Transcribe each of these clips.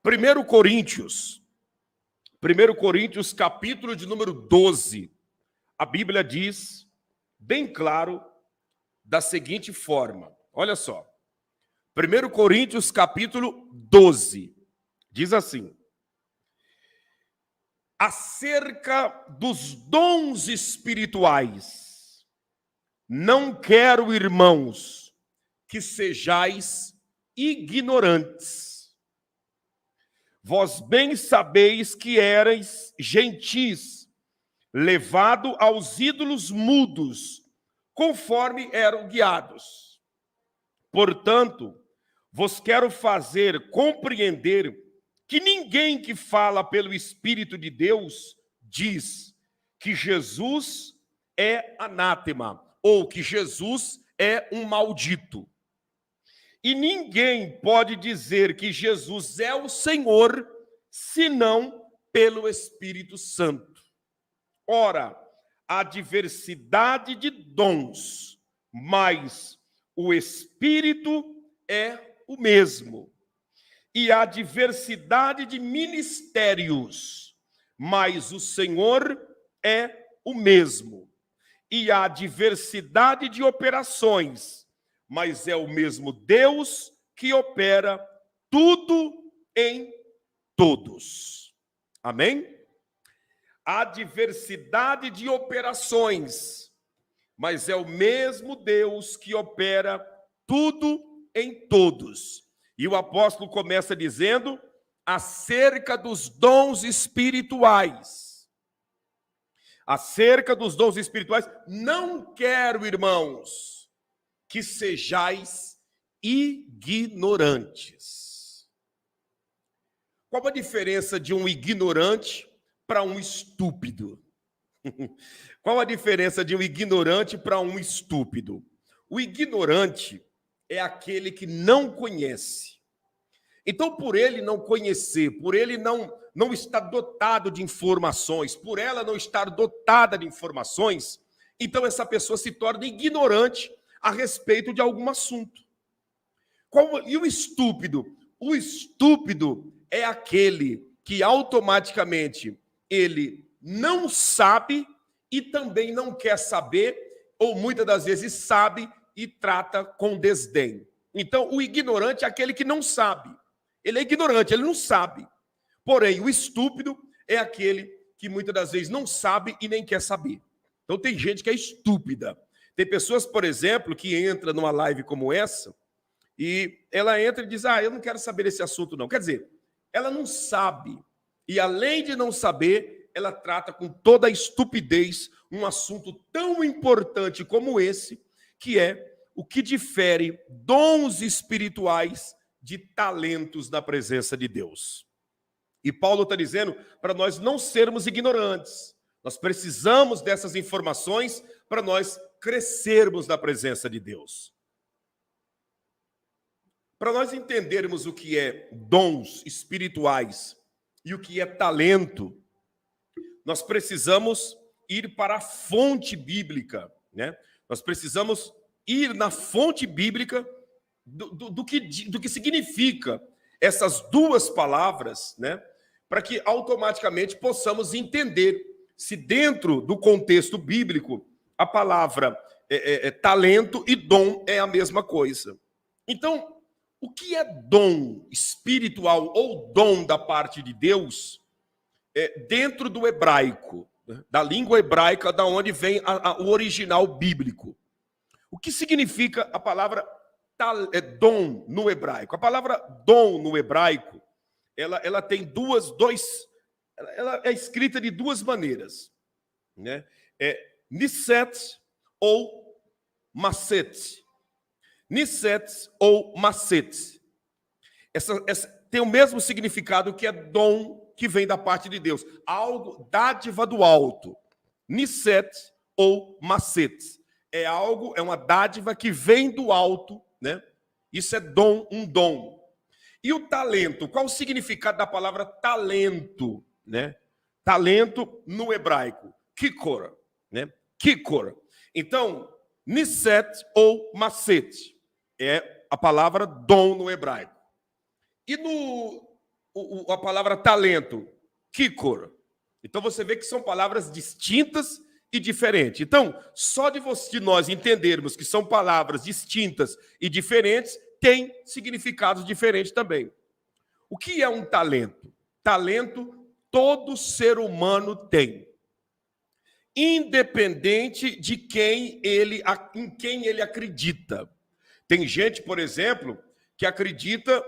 1 Coríntios, capítulo de número 12, a Bíblia diz, bem claro, da seguinte forma, olha só, 1 Coríntios, capítulo 12, diz assim: acerca dos dons espirituais, não quero, irmãos, que sejais ignorantes. Vós bem sabeis que erais gentis, levado aos ídolos mudos, conforme eram guiados. Portanto, vos quero fazer compreender que ninguém que fala pelo Espírito de Deus diz que Jesus é anátema, ou que Jesus é um maldito. E ninguém pode dizer que Jesus é o Senhor, senão pelo Espírito Santo. Ora, há diversidade de dons, mas o Espírito é o mesmo. E há diversidade de ministérios, mas o Senhor é o mesmo. E há diversidade de operações, mas é o mesmo Deus que opera tudo em todos. Amém? Há diversidade de operações, mas é o mesmo Deus que opera tudo em todos. E o apóstolo começa dizendo acerca dos dons espirituais. Acerca dos dons espirituais, não quero, irmãos, que sejais ignorantes. Qual a diferença de um ignorante para um estúpido? Qual a diferença de um ignorante para um estúpido? O ignorante é aquele que não conhece. Então, por ele não conhecer, por ele não estar dotado de informações, por ela não estar dotada de informações, então essa pessoa se torna ignorante a respeito de algum assunto. E o estúpido? O estúpido é aquele que automaticamente ele não sabe e também não quer saber, ou muitas das vezes sabe e trata com desdém. Então, o ignorante é aquele que não sabe. Ele é ignorante, ele não sabe. Porém, o estúpido é aquele que muitas das vezes não sabe e nem quer saber. Então, tem gente que é estúpida. Tem pessoas, por exemplo, que entram numa live como essa e ela entra e diz, eu não quero saber desse assunto não. Quer dizer, ela não sabe. E além de não saber, ela trata com toda a estupidez um assunto tão importante como esse, que é o que difere dons espirituais de talentos na presença de Deus. E Paulo está dizendo para nós não sermos ignorantes. Nós precisamos dessas informações para nós crescermos na presença de Deus. Para nós entendermos o que é dons espirituais e o que é talento, nós precisamos ir para a fonte bíblica, né? Nós precisamos ir na fonte bíblica do que significa essas duas palavras, né? Para que automaticamente possamos entender se dentro do contexto bíblico a palavra talento e dom é a mesma coisa. Então, o que é dom espiritual ou dom da parte de Deus dentro do hebraico, né? Da língua hebraica, da onde vem o original bíblico? O que significa a palavra dom no hebraico? A palavra dom no hebraico, ela tem ela é escrita de duas maneiras, né? Niset ou Maset. Niset ou Maset. Essa tem o mesmo significado que é dom que vem da parte de Deus. Algo, dádiva do alto. Niset ou Maset. É uma dádiva que vem do alto, né? Isso é dom, um dom. E o talento, qual o significado da palavra talento, né? Talento no hebraico, kikor, né? Kikor. Então, niset ou maset é a palavra dom no hebraico. E a palavra talento, kikor. Então você vê que são palavras distintas e diferentes. Então, só de nós entendermos que são palavras distintas e diferentes, tem significados diferentes também. O que é um talento? Talento todo ser humano tem, independente de em quem ele acredita. Tem gente, por exemplo, que acredita,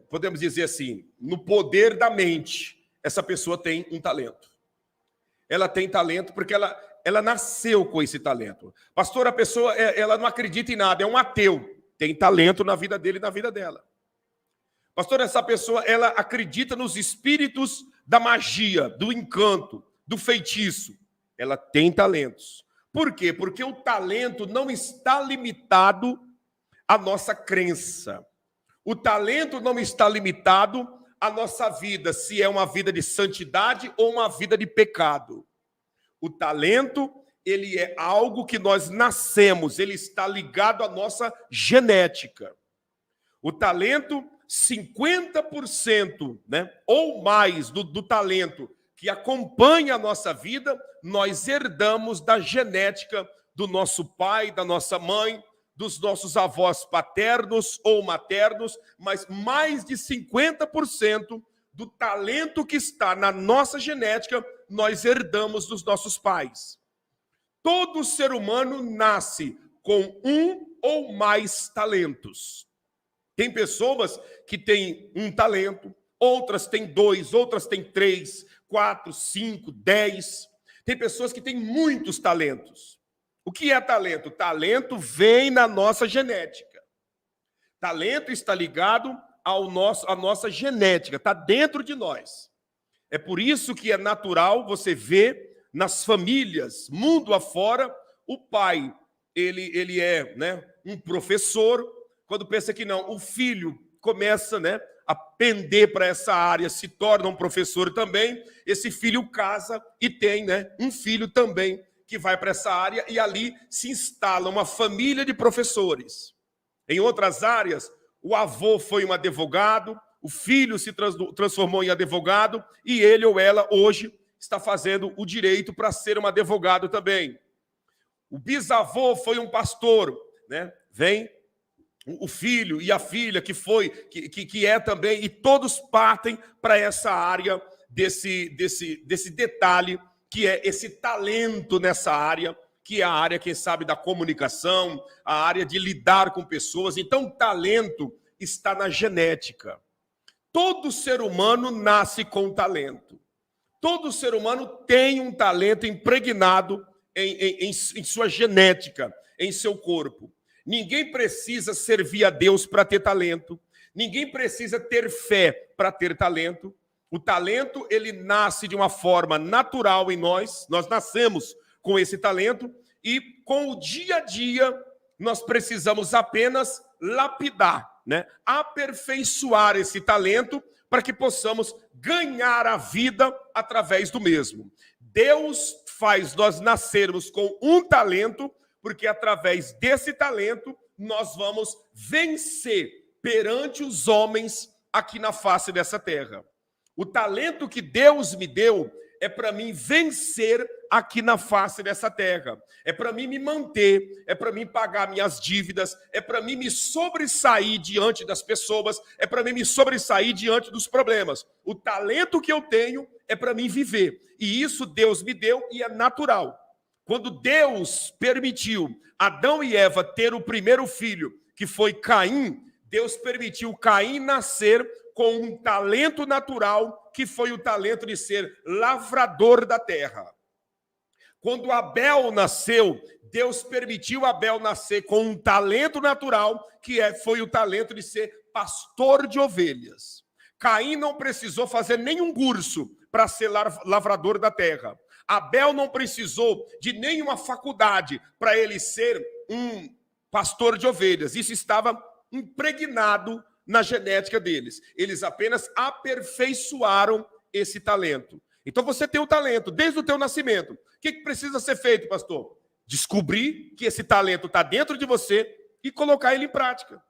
podemos dizer assim, no poder da mente. Essa pessoa tem um talento. Ela tem talento porque ela nasceu com esse talento. Pastor, a pessoa ela não acredita em nada, é um ateu. Tem talento na vida dele e na vida dela. Pastor, essa pessoa ela acredita nos espíritos da magia, do encanto, do feitiço. Ela tem talentos. Por quê? Porque o talento não está limitado à nossa crença. O talento não está limitado à nossa vida, se é uma vida de santidade ou uma vida de pecado. O talento, ele é algo que nós nascemos, ele está ligado à nossa genética. O talento, 50%, né, ou mais do talento que acompanha a nossa vida, nós herdamos da genética do nosso pai, da nossa mãe, dos nossos avós paternos ou maternos, mas mais de 50% do talento que está na nossa genética, nós herdamos dos nossos pais. Todo ser humano nasce com um ou mais talentos. Tem pessoas que têm um talento, outras têm 2, outras têm 3, 4, 5, 10. Tem pessoas que têm muitos talentos. O que é talento? Talento vem na nossa genética. Talento está ligado à nossa genética, está dentro de nós. É por isso que é natural você ver nas famílias, mundo afora, o pai, ele é, né, um professor. Quando pensa que não, o filho começa, né, a pender para essa área, se torna um professor também, esse filho casa e tem, né, um filho também que vai para essa área e ali se instala uma família de professores. Em outras áreas, o avô foi um advogado, o filho se transformou em advogado e ele ou ela hoje está fazendo o direito para ser um advogado também. O bisavô foi um pastor, né? Vem o filho e a filha que é também, e todos partem para essa área desse detalhe, que é esse talento nessa área, que é a área, quem sabe, da comunicação, a área de lidar com pessoas. Então, talento está na genética. Todo ser humano nasce com talento. Todo ser humano tem um talento impregnado em sua genética, em seu corpo. Ninguém precisa servir a Deus para ter talento. Ninguém precisa ter fé para ter talento. O talento, ele nasce de uma forma natural em nós. Nós nascemos com esse talento e com o dia a dia nós precisamos apenas lapidar, né? Aperfeiçoar esse talento para que possamos ganhar a vida através do mesmo. Deus faz nós nascermos com um talento, porque através desse talento nós vamos vencer perante os homens aqui na face dessa terra. O talento que Deus me deu é para mim vencer aqui na face dessa terra. É para mim me manter, é para mim pagar minhas dívidas, é para mim me sobressair diante das pessoas, é para mim me sobressair diante dos problemas. O talento que eu tenho é para mim viver. E isso Deus me deu e é natural. Quando Deus permitiu Adão e Eva ter o primeiro filho, que foi Caim, Deus permitiu Caim nascer com um talento natural, que foi o talento de ser lavrador da terra. Quando Abel nasceu, Deus permitiu Abel nascer com um talento natural, foi o talento de ser pastor de ovelhas. Caim não precisou fazer nenhum curso para ser lavrador da terra. Abel não precisou de nenhuma faculdade para ele ser um pastor de ovelhas. Isso estava impregnado na genética deles. Eles apenas aperfeiçoaram esse talento. Então você tem o talento desde o teu nascimento. O que precisa ser feito, pastor? Descobrir que esse talento está dentro de você e colocar ele em prática.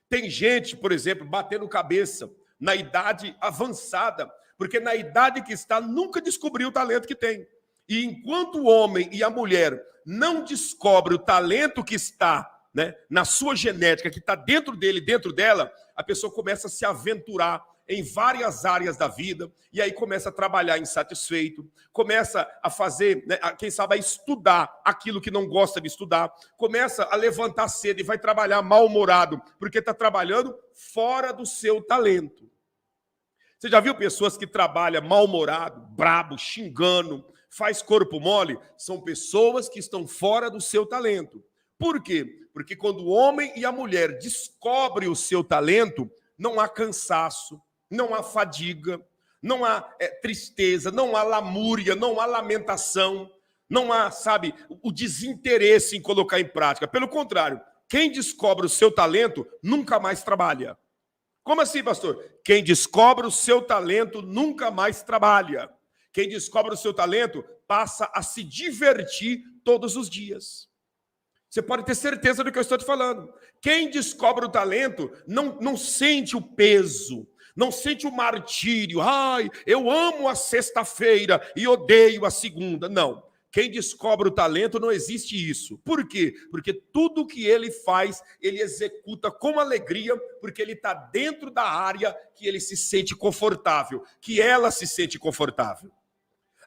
Tem gente, por exemplo, batendo cabeça na idade avançada, porque na idade que está, nunca descobriu o talento que tem. E enquanto o homem e a mulher não descobrem o talento que está, né, na sua genética, que está dentro dele, dentro dela, a pessoa começa a se aventurar em várias áreas da vida, e aí começa a trabalhar insatisfeito, começa a fazer, né, quem sabe, a estudar aquilo que não gosta de estudar, começa a levantar cedo e vai trabalhar mal-humorado, porque está trabalhando fora do seu talento. Você já viu pessoas que trabalham mal-humorado, brabo, xingando, faz corpo mole? São pessoas que estão fora do seu talento. Por quê? Porque quando o homem e a mulher descobrem o seu talento, não há cansaço, não há fadiga, não há tristeza, não há lamúria, não há lamentação, não há, sabe, o desinteresse em colocar em prática. Pelo contrário, quem descobre o seu talento nunca mais trabalha. Como assim, pastor? Quem descobre o seu talento nunca mais trabalha. Quem descobre o seu talento passa a se divertir todos os dias. Você pode ter certeza do que eu estou te falando. Quem descobre o talento não sente o peso, não sente o martírio. Ai, eu amo a sexta-feira e odeio a segunda. Não. Quem descobre o talento, não existe isso. Por quê? Porque tudo que ele faz, ele executa com alegria, porque ele está dentro da área que ele se sente confortável, que ela se sente confortável.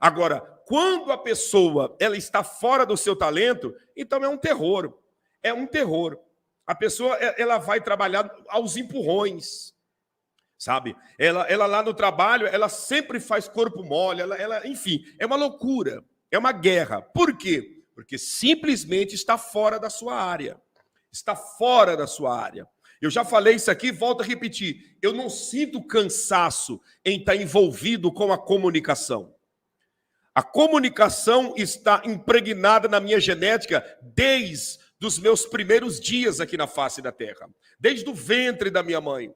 Agora, quando a pessoa ela está fora do seu talento, então é um terror. É um terror. A pessoa ela vai trabalhar aos empurrões, sabe? Ela lá no trabalho, ela sempre faz corpo mole, enfim, é uma loucura. É uma guerra. Por quê? Porque simplesmente está fora da sua área. Está fora da sua área. Eu já falei isso aqui, volto a repetir. Eu não sinto cansaço em estar envolvido com a comunicação. A comunicação está impregnada na minha genética desde os meus primeiros dias aqui na face da terra. Desde o ventre da minha mãe.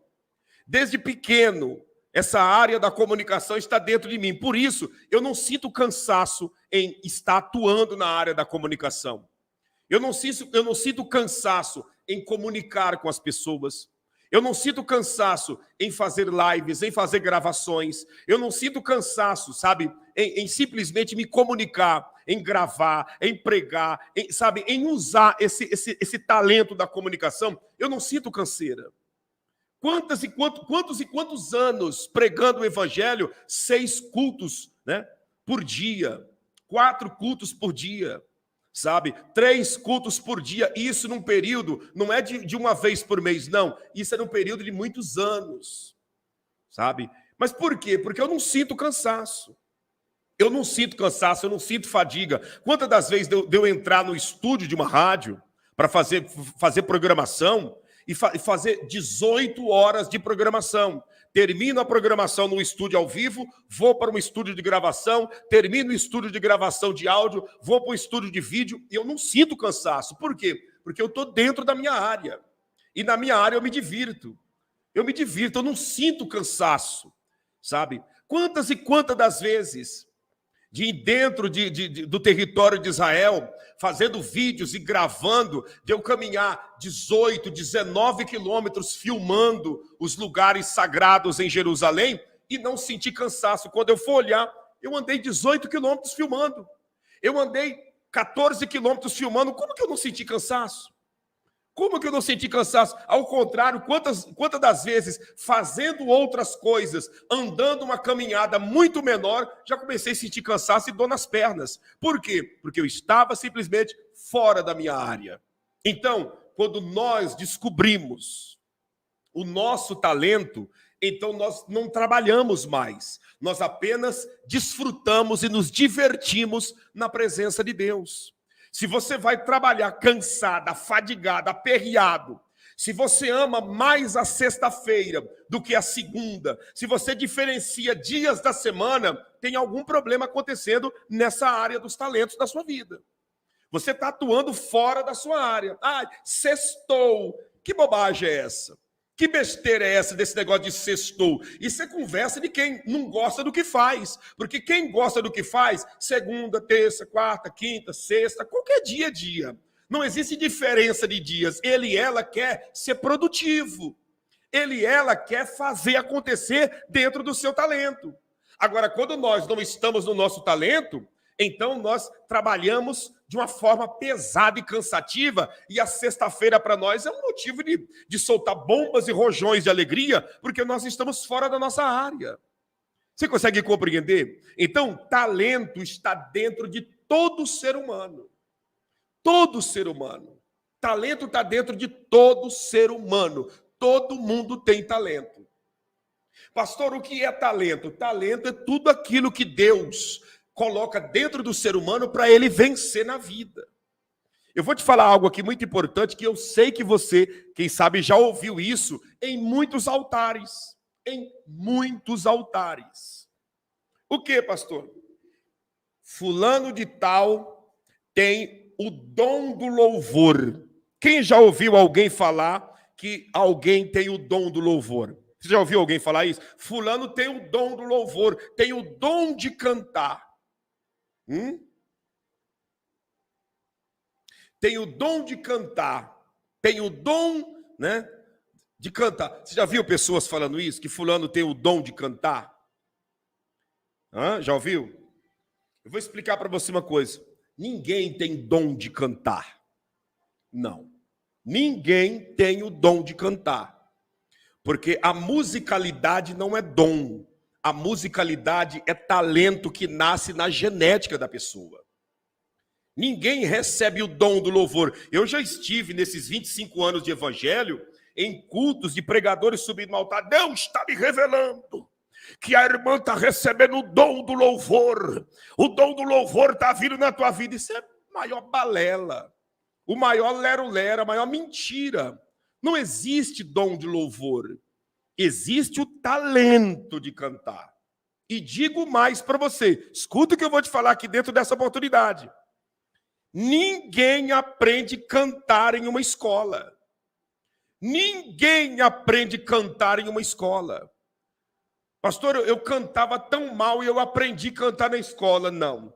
Desde pequeno. Essa área da comunicação está dentro de mim. Por isso, eu não sinto cansaço em estar atuando na área da comunicação. Eu não sinto cansaço em comunicar com as pessoas. Eu não sinto cansaço em fazer lives, em fazer gravações. Eu não sinto cansaço, sabe, em simplesmente me comunicar, em gravar, em pregar, em usar esse talento da comunicação. Eu não sinto canseira. Quantos anos pregando o evangelho? 6 cultos, né, por dia, 4 cultos por dia, sabe? 3 cultos por dia. Isso num período, não é de uma vez por mês, não. Isso é num período de muitos anos, sabe? Mas por quê? Porque eu não sinto cansaço. Eu não sinto cansaço, eu não sinto fadiga. Quantas das vezes de eu entrar no estúdio de uma rádio para fazer programação e fazer 18 horas de programação. Termino a programação no estúdio ao vivo, vou para um estúdio de gravação, termino o estúdio de gravação de áudio, vou para o estúdio de vídeo e eu não sinto cansaço. Por quê? Porque eu estou dentro da minha área. E na minha área eu me divirto. Eu não sinto cansaço, sabe? Quantas e quantas das vezes de dentro do território de Israel, fazendo vídeos e gravando, de eu caminhar 18, 19 quilômetros filmando os lugares sagrados em Jerusalém e não sentir cansaço. Quando eu for olhar, eu andei 18 quilômetros filmando. Eu andei 14 quilômetros filmando. Como que eu não senti cansaço? Como que eu não senti cansaço? Ao contrário, quantas das vezes, fazendo outras coisas, andando uma caminhada muito menor, já comecei a sentir cansaço e dor nas pernas. Por quê? Porque eu estava simplesmente fora da minha área. Então, quando nós descobrimos o nosso talento, então nós não trabalhamos mais. Nós apenas desfrutamos e nos divertimos na presença de Deus. Se você vai trabalhar cansado, afadigado, aperreado, se você ama mais a sexta-feira do que a segunda, se você diferencia dias da semana, tem algum problema acontecendo nessa área dos talentos da sua vida. Você está atuando fora da sua área. Ah, sextou. Que bobagem é essa? Que besteira é essa desse negócio de sextou? Isso é conversa de quem não gosta do que faz. Porque quem gosta do que faz, segunda, terça, quarta, quinta, sexta, qualquer dia é dia. Não existe diferença de dias. Ele e ela quer ser produtivo. Ela quer fazer acontecer dentro do seu talento. Agora, quando nós não estamos no nosso talento, então nós trabalhamos de uma forma pesada e cansativa, e a sexta-feira para nós é um motivo de soltar bombas e rojões de alegria, porque nós estamos fora da nossa área. Você consegue compreender? Então, talento está dentro de todo ser humano. Todo ser humano. Talento está dentro de todo ser humano. Todo mundo tem talento. Pastor, o que é talento? Talento é tudo aquilo que Deus coloca dentro do ser humano para ele vencer na vida. Eu vou te falar algo aqui muito importante, que eu sei que você, quem sabe, já ouviu isso em muitos altares. Em muitos altares. O que, pastor? Fulano de tal tem o dom do louvor. Quem já ouviu alguém falar que alguém tem o dom do louvor? Você já ouviu alguém falar isso? Fulano tem o dom do louvor, tem o dom de cantar. Tem o dom de cantar, tem o dom, né, de cantar. Você já viu pessoas falando isso? Que fulano tem o dom de cantar? Já ouviu? Eu vou explicar para você uma coisa. Ninguém tem dom de cantar. Não. Ninguém tem o dom de cantar. Porque a musicalidade não é dom. A musicalidade é talento que nasce na genética da pessoa. Ninguém recebe o dom do louvor. Eu já estive nesses 25 anos de evangelho em cultos de pregadores subindo no altar. Deus está me revelando que a irmã está recebendo o dom do louvor. O dom do louvor está vindo na tua vida. Isso é a maior balela. O maior lero-lero, a maior mentira. Não existe dom de louvor. Existe o talento de cantar. E digo mais para você. Escuta o que eu vou te falar aqui dentro dessa oportunidade. Ninguém aprende a cantar em uma escola. Ninguém aprende a cantar em uma escola. Pastor, eu cantava tão mal e eu aprendi a cantar na escola. Não.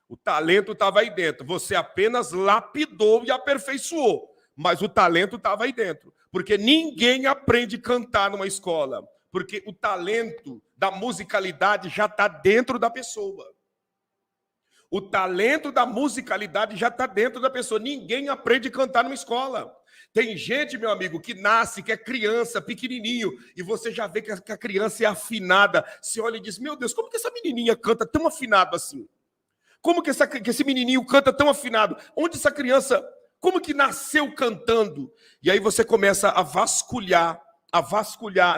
O talento estava aí dentro. Você apenas lapidou e aperfeiçoou. Mas o talento estava aí dentro. Porque ninguém aprende a cantar numa escola. Porque o talento da musicalidade já está dentro da pessoa. O talento da musicalidade já está dentro da pessoa. Ninguém aprende a cantar numa escola. Tem gente, meu amigo, que nasce, que é criança, pequenininho, e você já vê que a criança é afinada. Você olha e diz, meu Deus, como que essa menininha canta tão afinado assim? Como que esse menininho canta tão afinado? Onde essa criança, como que nasceu cantando? E aí você começa a vasculhar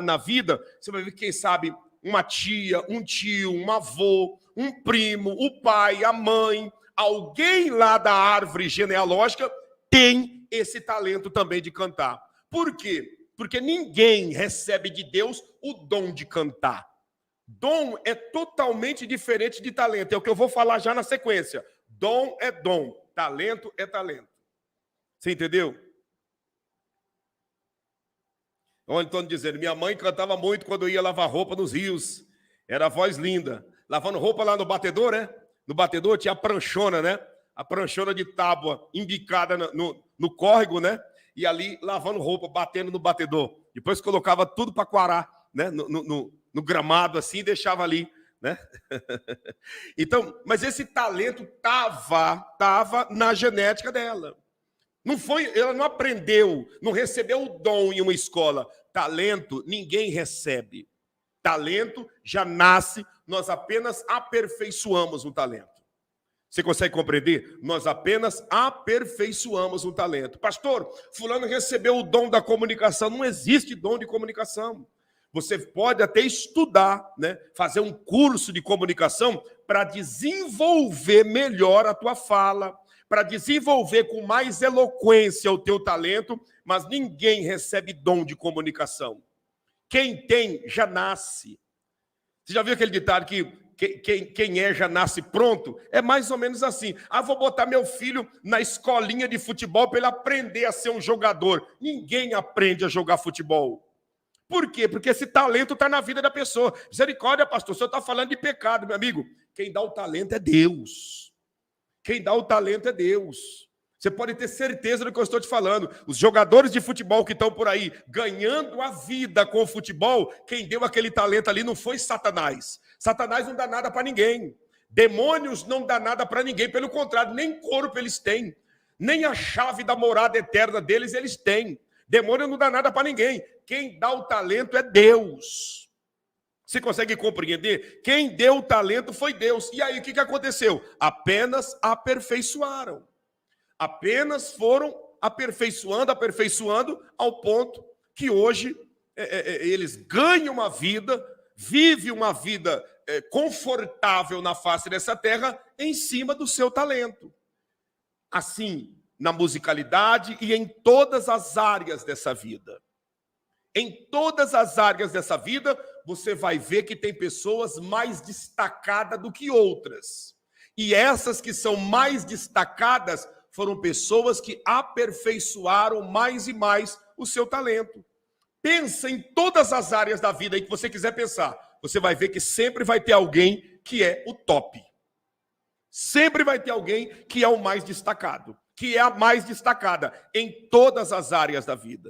na vida. Você vai ver, quem sabe, uma tia, um tio, um avô, um primo, o pai, a mãe, alguém lá da árvore genealógica tem esse talento também de cantar. Por quê? Porque ninguém recebe de Deus o dom de cantar. Dom é totalmente diferente de talento. É o que eu vou falar já na sequência. Dom é dom, talento é talento. Você entendeu? Olha, Antônio dizendo, minha mãe cantava muito quando eu ia lavar roupa nos rios. Era a voz linda. Lavando roupa lá no batedor, né? No batedor tinha a pranchona, né? A pranchona de tábua embicada no córrego, né? E ali lavando roupa, batendo no batedor. Depois colocava tudo para quarar, né? No gramado assim e deixava ali, né? Então, mas esse talento tava na genética dela. Não foi, ela não aprendeu, não recebeu o dom em uma escola. Talento ninguém recebe. Talento já nasce, nós apenas aperfeiçoamos o talento. Você consegue compreender? Nós apenas aperfeiçoamos o talento. Pastor, fulano recebeu o dom da comunicação. Não existe dom de comunicação. Você pode até estudar, né? Fazer um curso de comunicação para desenvolver melhor a tua fala, para desenvolver com mais eloquência o teu talento, mas ninguém recebe dom de comunicação. Quem tem, já nasce. Você já viu aquele ditado que quem é já nasce pronto? É mais ou menos assim. Vou botar meu filho na escolinha de futebol para ele aprender a ser um jogador. Ninguém aprende a jogar futebol. Por quê? Porque esse talento está na vida da pessoa. Misericórdia, pastor, o senhor está falando de pecado, meu amigo. Quem dá o talento é Deus. Quem dá o talento é Deus. Você pode ter certeza do que eu estou te falando. Os jogadores de futebol que estão por aí ganhando a vida com o futebol, quem deu aquele talento ali não foi Satanás. Satanás não dá nada para ninguém. Demônios não dá nada para ninguém. Pelo contrário, nem corpo eles têm. Nem a chave da morada eterna deles eles têm. Demônio não dá nada para ninguém. Quem dá o talento é Deus. Você consegue compreender? Quem deu o talento foi Deus. E aí o que aconteceu? Apenas aperfeiçoaram. Apenas foram aperfeiçoando ao ponto que hoje eles ganham uma vida, vivem uma vida confortável na face dessa terra em cima do seu talento. Assim, na musicalidade e em todas as áreas dessa vida. Em todas as áreas dessa vida, você vai ver que tem pessoas mais destacadas do que outras. E essas que são mais destacadas foram pessoas que aperfeiçoaram mais e mais o seu talento. Pensa em todas as áreas da vida em que você quiser pensar. Você vai ver que sempre vai ter alguém que é o top. Sempre vai ter alguém que é o mais destacado, que é a mais destacada em todas as áreas da vida.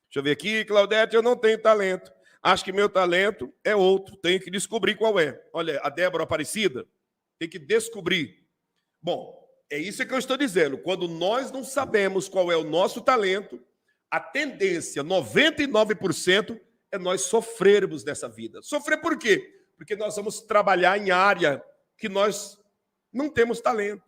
Deixa eu ver aqui, Claudete, eu não tenho talento. Acho que meu talento é outro, tenho que descobrir qual é. Olha, a Débora Aparecida tem que descobrir. Bom, é isso que eu estou dizendo. Quando nós não sabemos qual é o nosso talento, a tendência, 99%, é nós sofrermos nessa vida. Sofrer por quê? Porque nós vamos trabalhar em área que nós não temos talento.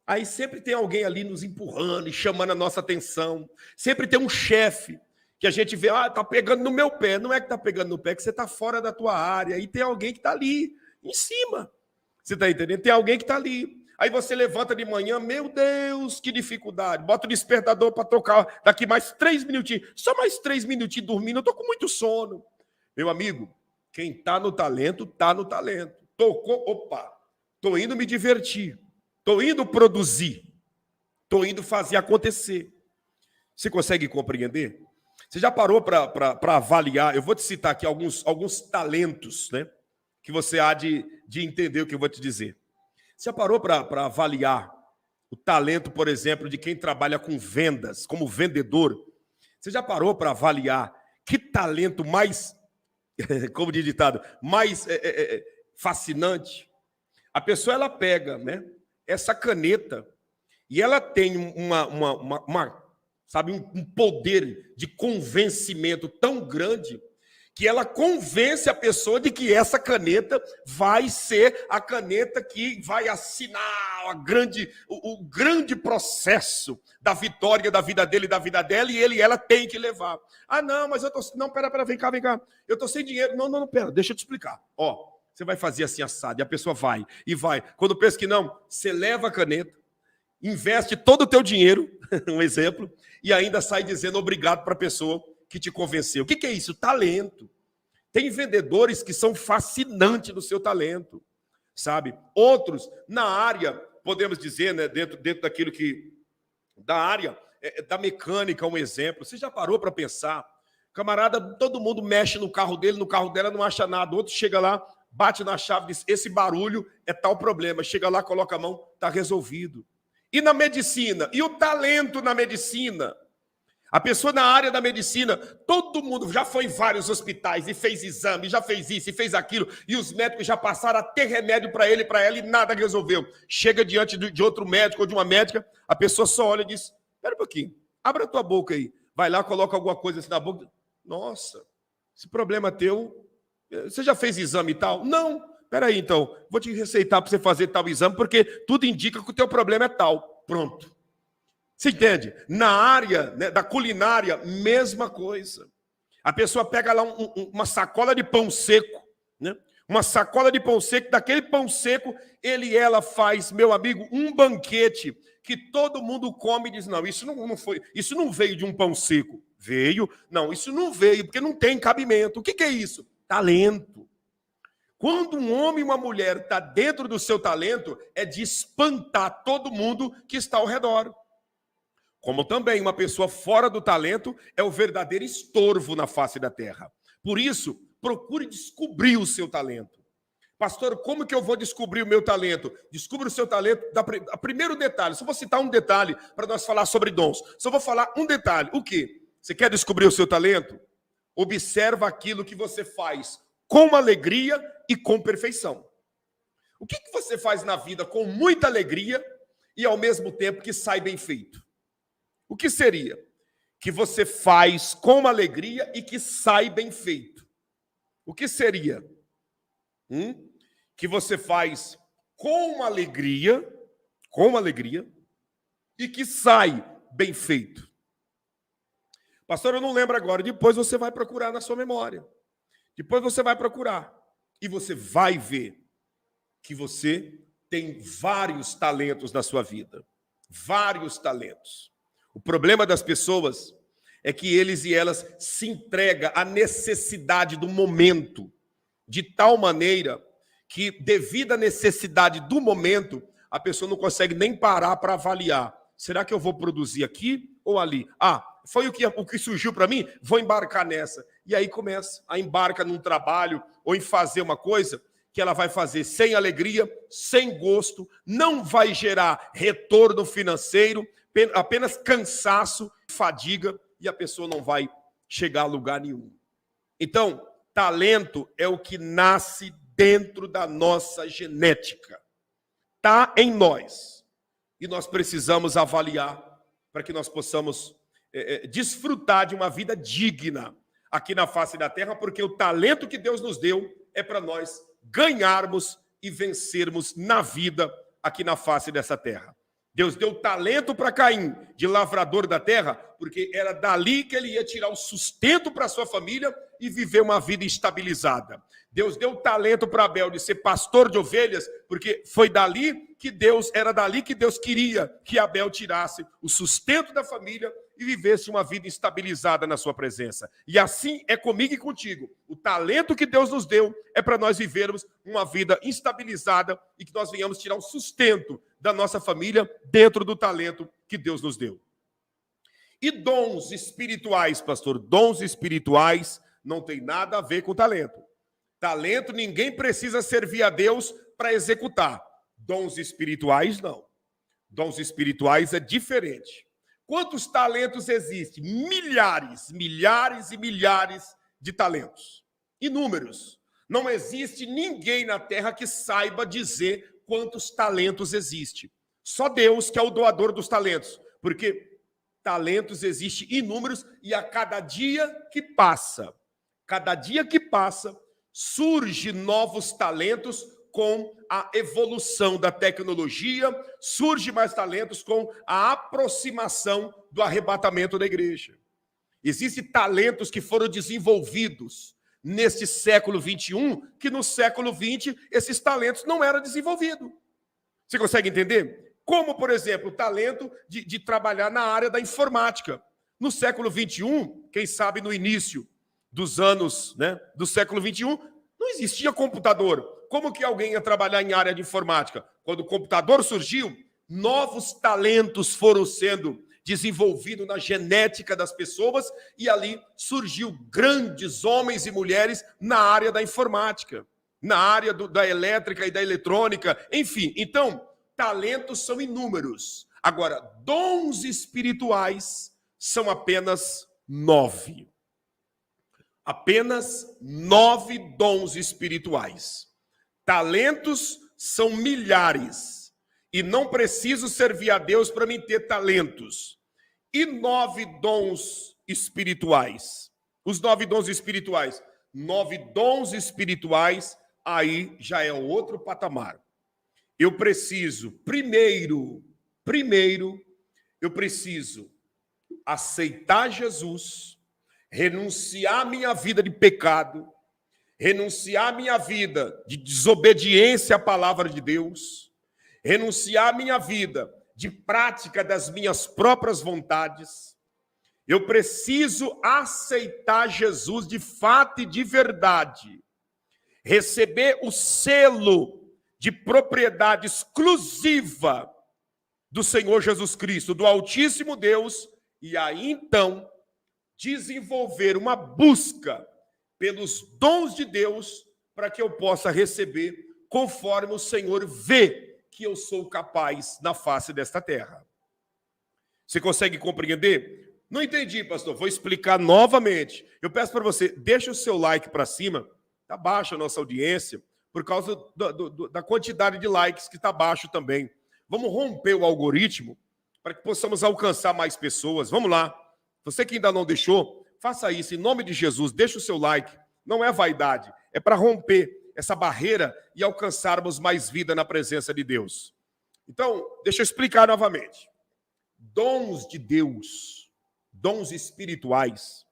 Aí sempre tem alguém ali nos empurrando e chamando a nossa atenção. Sempre tem um chefe que a gente vê, tá pegando no meu pé. Não é que tá pegando no pé, é que você está fora da tua área. E tem alguém que está ali, em cima. Você está entendendo? Tem alguém que está ali. Aí você levanta de manhã, meu Deus, que dificuldade. Bota o despertador para tocar daqui mais 3 minutinhos. Só mais 3 minutinhos dormindo, eu estou com muito sono. Meu amigo, quem está no talento, está no talento. Tocou, opa, estou indo me divertir. Estou indo produzir. Estou indo fazer acontecer. Você consegue compreender? Você já parou para avaliar? Eu vou te citar aqui alguns talentos, né? Que você há de entender o que eu vou te dizer. Você já parou para avaliar o talento, por exemplo, de quem trabalha com vendas, como vendedor? Você já parou para avaliar que talento mais, como diz ditado, mais fascinante? A pessoa, ela pega, né, essa caneta e ela tem sabe, um poder de convencimento tão grande que ela convence a pessoa de que essa caneta vai ser a caneta que vai assinar o grande processo da vitória da vida dele e da vida dela, e ela tem que levar. Ah, não, mas eu tô... Não, pera, vem cá. Eu tô sem dinheiro. Não, pera, deixa eu te explicar. Ó, você vai fazer assim assado, e a pessoa vai, e vai. Quando pensa que não, você leva a caneta, investe todo o teu dinheiro, um exemplo, e ainda sai dizendo obrigado para a pessoa que te convenceu. O que é isso? Talento. Tem vendedores que são fascinantes no seu talento, sabe? Outros, na área, podemos dizer, né, dentro daquilo que... Da área da mecânica, um exemplo. Você já parou para pensar? Camarada, todo mundo mexe no carro dele, no carro dela, não acha nada. Outro chega lá, bate na chave, diz, esse barulho é tal problema. Chega lá, coloca a mão, está resolvido. E na medicina? E o talento na medicina? A pessoa na área da medicina, todo mundo já foi em vários hospitais e fez exame, já fez isso e fez aquilo, e os médicos já passaram a ter remédio para ele e para ela e nada resolveu. Chega diante de outro médico ou de uma médica, a pessoa só olha e diz, espera um pouquinho, abre a tua boca aí. Vai lá, coloca alguma coisa assim na boca. Nossa, esse problema teu, você já fez exame e tal? Não, espera aí então, vou te receitar para você fazer tal exame, porque tudo indica que o teu problema é tal. Pronto. Você entende? Na área, né, da culinária, mesma coisa. A pessoa pega lá uma sacola de pão seco, né? Uma sacola de pão seco, daquele pão seco, ele e ela faz, meu amigo, um banquete que todo mundo come e diz, não, isso não foi, isso não veio de um pão seco. Veio? Não, isso não veio, porque não tem cabimento. O que é isso? Talento. Quando um homem e uma mulher estão dentro do seu talento, é de espantar todo mundo que está ao redor. Como também uma pessoa fora do talento é o verdadeiro estorvo na face da terra. Por isso, procure descobrir o seu talento. Pastor, como que eu vou descobrir o meu talento? Descubra o seu talento. Primeiro detalhe, só vou citar um detalhe para nós falar sobre dons. Só vou falar um detalhe. O quê? Você quer descobrir o seu talento? Observa aquilo que você faz com alegria e com perfeição. O que você faz na vida com muita alegria e ao mesmo tempo que sai bem feito? O que seria? Que você faz com alegria e que sai bem feito. O que seria? Que você faz com alegria e que sai bem feito. Pastor, eu não lembro agora. Depois você vai procurar na sua memória. Depois você vai procurar. E você vai ver que você tem vários talentos na sua vida. Vários talentos. O problema das pessoas é que eles e elas se entregam à necessidade do momento, de tal maneira que, devido à necessidade do momento, a pessoa não consegue nem parar para avaliar. Será que eu vou produzir aqui ou ali? Foi o que surgiu para mim? Vou embarcar nessa. E aí começa a embarcar num trabalho ou em fazer uma coisa que ela vai fazer sem alegria, sem gosto, não vai gerar retorno financeiro, apenas cansaço, fadiga, e a pessoa não vai chegar a lugar nenhum. Então, talento é o que nasce dentro da nossa genética. Está em nós. E nós precisamos avaliar para que nós possamos desfrutar de uma vida digna aqui na face da terra, porque o talento que Deus nos deu é para nós ganharmos e vencermos na vida aqui na face dessa terra. Deus deu talento para Caim, de lavrador da terra, porque era dali que ele ia tirar o sustento para sua família e viver uma vida estabilizada. Deus deu talento para Abel de ser pastor de ovelhas, porque foi era dali que Deus queria que Abel tirasse o sustento da família e vivesse uma vida estabilizada na sua presença. E assim é comigo e contigo. O talento que Deus nos deu é para nós vivermos uma vida estabilizada e que nós venhamos tirar o sustento da nossa família dentro do talento que Deus nos deu. E dons espirituais, pastor? Dons espirituais não tem nada a ver com talento. Talento, ninguém precisa servir a Deus para executar. Dons espirituais, não. Dons espirituais é diferente. Quantos talentos existem? Milhares e milhares de talentos. Inúmeros. Não existe ninguém na terra que saiba dizer quantos talentos existem. Só Deus que é o doador dos talentos. Porque talentos existem inúmeros e a cada dia que passa, surge novos talentos com a evolução da tecnologia, surge mais talentos com a aproximação do arrebatamento da igreja. Existem talentos que foram desenvolvidos neste século 21, que no século 20 esses talentos não eram desenvolvidos. Você consegue entender? Como, por exemplo, o talento de trabalhar na área da informática. No século 21, quem sabe no início dos anos, do século 21, não existia computador. Como que alguém ia trabalhar em área de informática? Quando o computador surgiu, novos talentos foram sendo desenvolvidos na genética das pessoas e ali surgiu grandes homens e mulheres na área da informática, na área da elétrica e da eletrônica, enfim. Então, talentos são inúmeros. Agora, dons espirituais são apenas 9. Apenas 9 dons espirituais. Talentos são milhares. E não preciso servir a Deus para me ter talentos. E 9 dons espirituais. Os 9 dons espirituais. 9 dons espirituais, aí já é outro patamar. Eu preciso, primeiro, eu preciso aceitar Jesus, renunciar minha vida de pecado, renunciar minha vida de desobediência à palavra de Deus, renunciar minha vida de prática das minhas próprias vontades. Eu preciso aceitar Jesus de fato e de verdade, receber o selo de propriedade exclusiva do Senhor Jesus Cristo, do Altíssimo Deus, e aí então desenvolver uma busca pelos dons de Deus para que eu possa receber conforme o Senhor vê que eu sou capaz na face desta terra. Você consegue compreender? Não entendi, pastor. Vou explicar novamente. Eu peço para você, deixa o seu like para cima. Está baixa a nossa audiência, por causa da quantidade de likes que está baixo também. Vamos romper o algoritmo para que possamos alcançar mais pessoas. Vamos lá. Você que ainda não deixou, faça isso. Em nome de Jesus, deixa o seu like. Não é vaidade, é para romper essa barreira e alcançarmos mais vida na presença de Deus. Então, deixa eu explicar novamente. Dons de Deus, dons espirituais,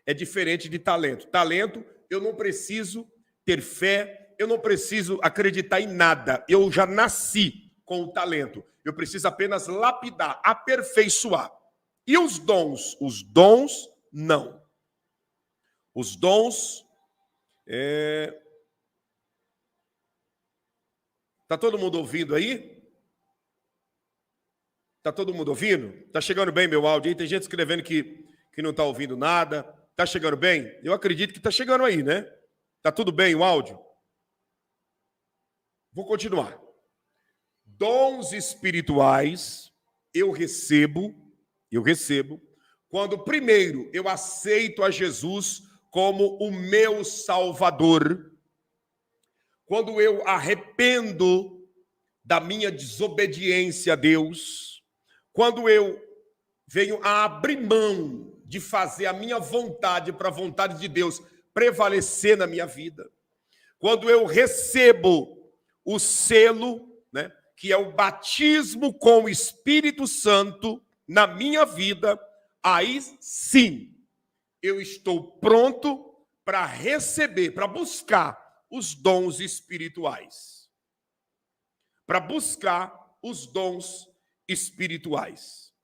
é diferente de talento. Talento, eu não preciso ter fé, eu não preciso acreditar em nada. Eu já nasci com o talento. Eu preciso apenas lapidar, aperfeiçoar. E os dons? Os dons, não. Os dons... Está todo mundo ouvindo aí? Está todo mundo ouvindo? Está chegando bem meu áudio aí? Tem gente escrevendo que não está ouvindo nada. Está chegando bem? Eu acredito que está chegando aí, né? Está tudo bem o áudio? Vou continuar. Dons espirituais eu recebo, quando primeiro eu aceito a Jesus como o meu Salvador, quando eu arrependo da minha desobediência a Deus, quando eu venho a abrir mão de fazer a minha vontade para a vontade de Deus prevalecer na minha vida, quando eu recebo o selo, né, que é o batismo com o Espírito Santo na minha vida, aí sim eu estou pronto para receber, para buscar os dons espirituais. Para buscar os dons espirituais.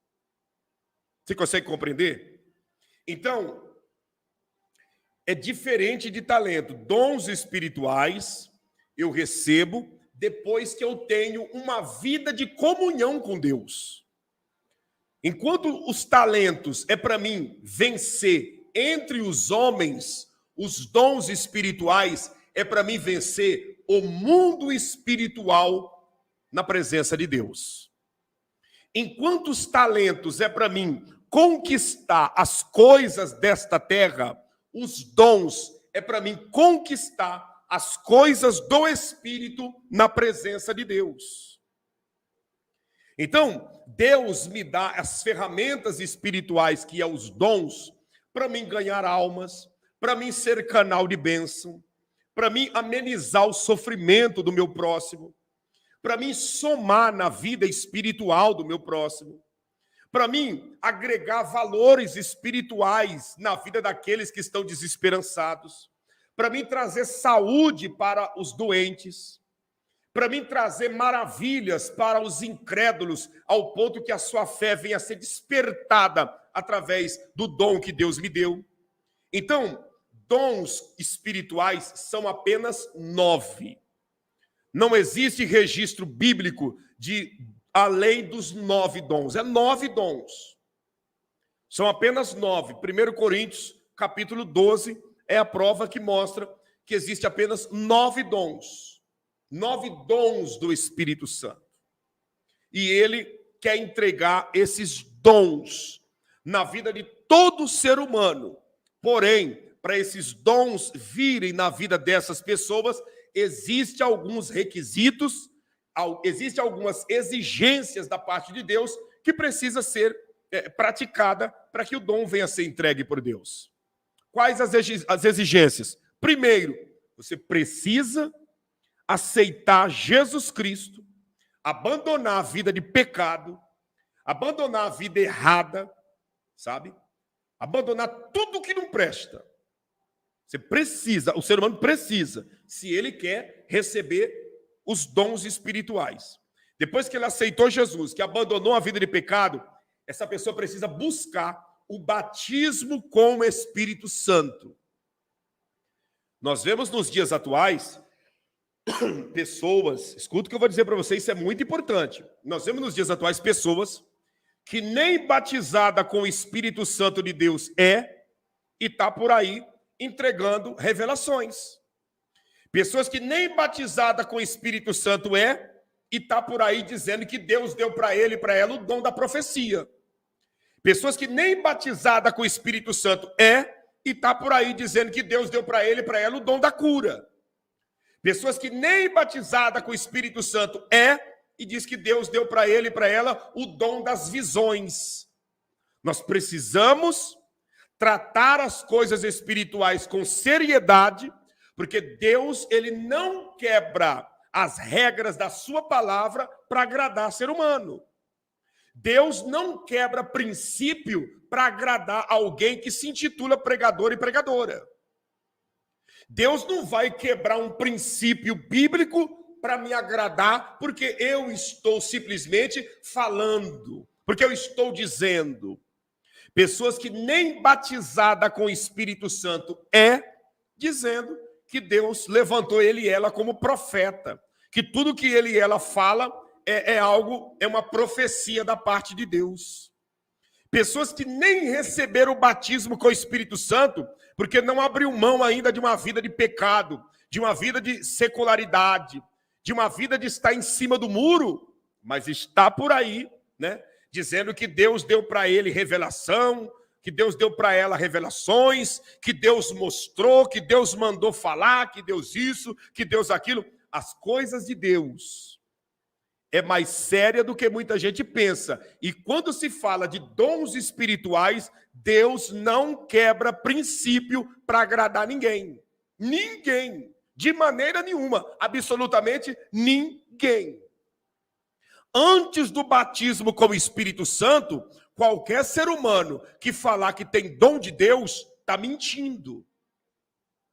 Você consegue compreender? Então, é diferente de talento. Dons espirituais eu recebo depois que eu tenho uma vida de comunhão com Deus. Enquanto os talentos é para mim vencer entre os homens, os dons espirituais é para mim vencer o mundo espiritual na presença de Deus. Enquanto os talentos é para mim conquistar as coisas desta terra, os dons é para mim conquistar as coisas do Espírito na presença de Deus. Então, Deus me dá as ferramentas espirituais, que é os dons, para mim ganhar almas, para mim ser canal de bênção, para mim amenizar o sofrimento do meu próximo, para mim somar na vida espiritual do meu próximo, para mim agregar valores espirituais na vida daqueles que estão desesperançados, para mim trazer saúde para os doentes, para mim trazer maravilhas para os incrédulos, ao ponto que a sua fé venha a ser despertada através do dom que Deus me deu. Então, dons espirituais são apenas 9. Não existe registro bíblico de além dos 9 dons. É 9 dons. São apenas 9. 1 Coríntios, capítulo 12, é a prova que mostra que existe apenas 9 dons. 9 dons do Espírito Santo. E ele quer entregar esses dons na vida de todo ser humano. Porém, para esses dons virem na vida dessas pessoas, existem alguns requisitos, existem algumas exigências da parte de Deus que precisa ser praticada para que o dom venha a ser entregue por Deus. Quais as exigências? Primeiro, você precisa aceitar Jesus Cristo, abandonar a vida de pecado, abandonar a vida errada, sabe? Abandonar tudo que não presta. Você precisa, o ser humano precisa, se ele quer receber os dons espirituais. Depois que ele aceitou Jesus, que abandonou a vida de pecado, essa pessoa precisa buscar o batismo com o Espírito Santo. Nós vemos nos dias atuais pessoas, escuta o que eu vou dizer para vocês, isso é muito importante. Nós vemos nos dias atuais pessoas que nem batizada com o Espírito Santo de Deus e está por aí entregando revelações. Pessoas que nem batizada com o Espírito Santo e está por aí dizendo que Deus deu para ele e para ela o dom da profecia. Pessoas que nem batizada com o Espírito Santo e está por aí dizendo que Deus deu para ele e para ela o dom da cura. Pessoas que nem batizada com o Espírito Santo e diz que Deus deu para ele e para ela o dom das visões. Nós precisamos tratar as coisas espirituais com seriedade, porque Deus, ele não quebra as regras da sua palavra para agradar ser humano. Deus não quebra princípio para agradar alguém que se intitula pregador e pregadora. Deus não vai quebrar um princípio bíblico para me agradar, porque eu estou simplesmente falando, porque eu estou dizendo. Pessoas que nem batizada com o Espírito Santo dizendo que Deus levantou ele e ela como profeta, que tudo que ele e ela fala é uma profecia da parte de Deus. Pessoas que nem receberam o batismo com o Espírito Santo, porque não abriu mão ainda de uma vida de pecado, de uma vida de secularidade, de uma vida de estar em cima do muro, mas está por aí, né? Dizendo que Deus deu para ele revelação, que Deus deu para ela revelações, que Deus mostrou, que Deus mandou falar, que Deus isso, que Deus aquilo. As coisas de Deus é mais séria do que muita gente pensa. E quando se fala de dons espirituais, Deus não quebra princípio para agradar ninguém. Ninguém. De maneira nenhuma. Absolutamente ninguém. Antes do batismo com o Espírito Santo, qualquer ser humano que falar que tem dom de Deus, está mentindo.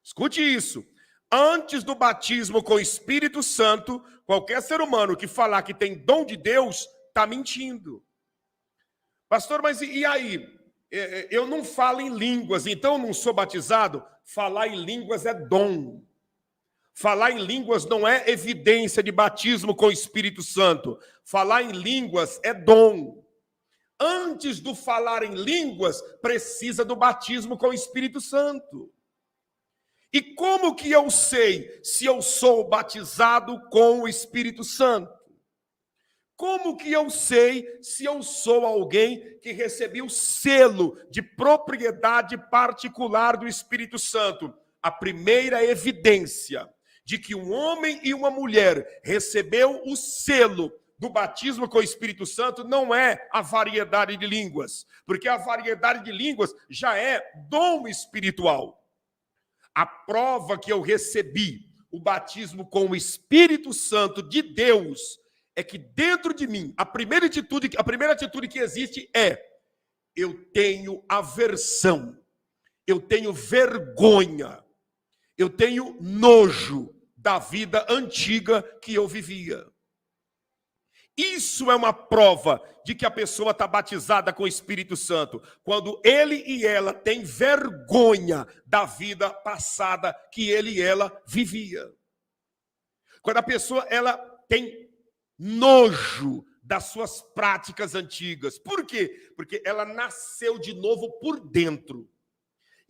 Escute isso. Antes do batismo com o Espírito Santo, qualquer ser humano que falar que tem dom de Deus, está mentindo. Pastor, mas e aí? Eu não falo em línguas, então eu não sou batizado? Falar em línguas é dom. Falar em línguas não é evidência de batismo com o Espírito Santo. Falar em línguas é dom. Antes do falar em línguas, precisa do batismo com o Espírito Santo. E como que eu sei se eu sou batizado com o Espírito Santo? Como que eu sei se eu sou alguém que recebeu o selo de propriedade particular do Espírito Santo? A primeira evidência de que um homem e uma mulher recebeu o selo do batismo com o Espírito Santo não é a variedade de línguas, porque a variedade de línguas já é dom espiritual. A prova que eu recebi o batismo com o Espírito Santo de Deus é que dentro de mim, a primeira atitude que existe eu tenho aversão, eu tenho vergonha, eu tenho nojo da vida antiga que eu vivia. Isso é uma prova de que a pessoa está batizada com o Espírito Santo, quando ele e ela têm vergonha da vida passada que ele e ela vivia. Quando a pessoa ela tem nojo das suas práticas antigas. Por quê? Porque ela nasceu de novo por dentro.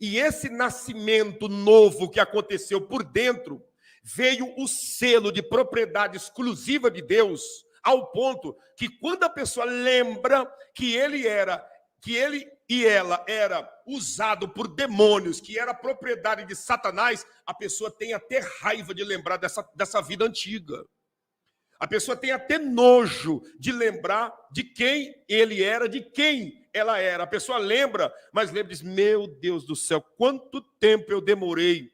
E esse nascimento novo que aconteceu por dentro, veio o selo de propriedade exclusiva de Deus, ao ponto que quando a pessoa lembra que ele e ela era usado por demônios, que era propriedade de Satanás, a pessoa tem até raiva de lembrar dessa vida antiga. A pessoa tem até nojo de lembrar de quem ele era, de quem ela era. A pessoa lembra, mas lembra e diz, meu Deus do céu, quanto tempo eu demorei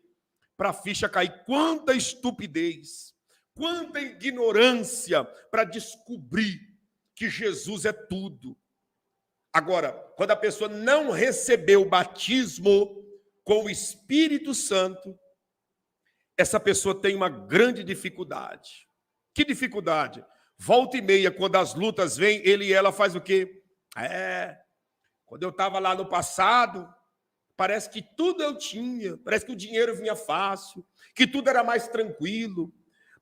para a ficha cair, quanta estupidez, quanta ignorância para descobrir que Jesus é tudo. Agora, quando a pessoa não recebeu o batismo com o Espírito Santo, essa pessoa tem uma grande dificuldade. Que dificuldade? Volta e meia, quando as lutas vêm, ele e ela faz o quê? Quando eu estava lá no passado, parece que tudo eu tinha, parece que o dinheiro vinha fácil, que tudo era mais tranquilo,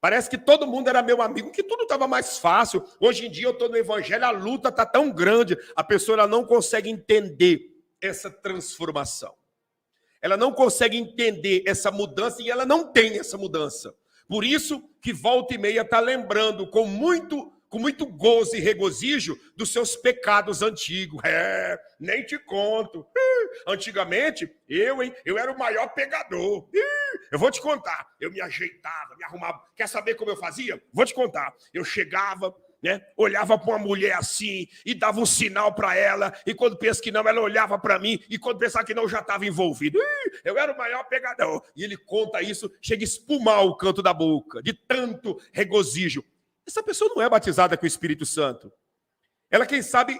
parece que todo mundo era meu amigo, que tudo estava mais fácil. Hoje em dia eu estou no evangelho, a luta está tão grande, a pessoa ela não consegue entender essa transformação. Ela não consegue entender essa mudança e ela não tem essa mudança. Por isso que volta e meia está lembrando com muito gozo e regozijo dos seus pecados antigos. Nem te conto. Antigamente, eu era o maior pegador. Eu vou te contar. Eu me ajeitava, me arrumava. Quer saber como eu fazia? Vou te contar. Eu chegava, né, olhava para uma mulher assim e dava um sinal para ela, e quando pensa que não, ela olhava para mim, e quando pensava que não, eu já estava envolvido. Eu era o maior pegador. E ele conta isso, chega a espumar o canto da boca, de tanto regozijo. Essa pessoa não é batizada com o Espírito Santo. Ela, quem sabe,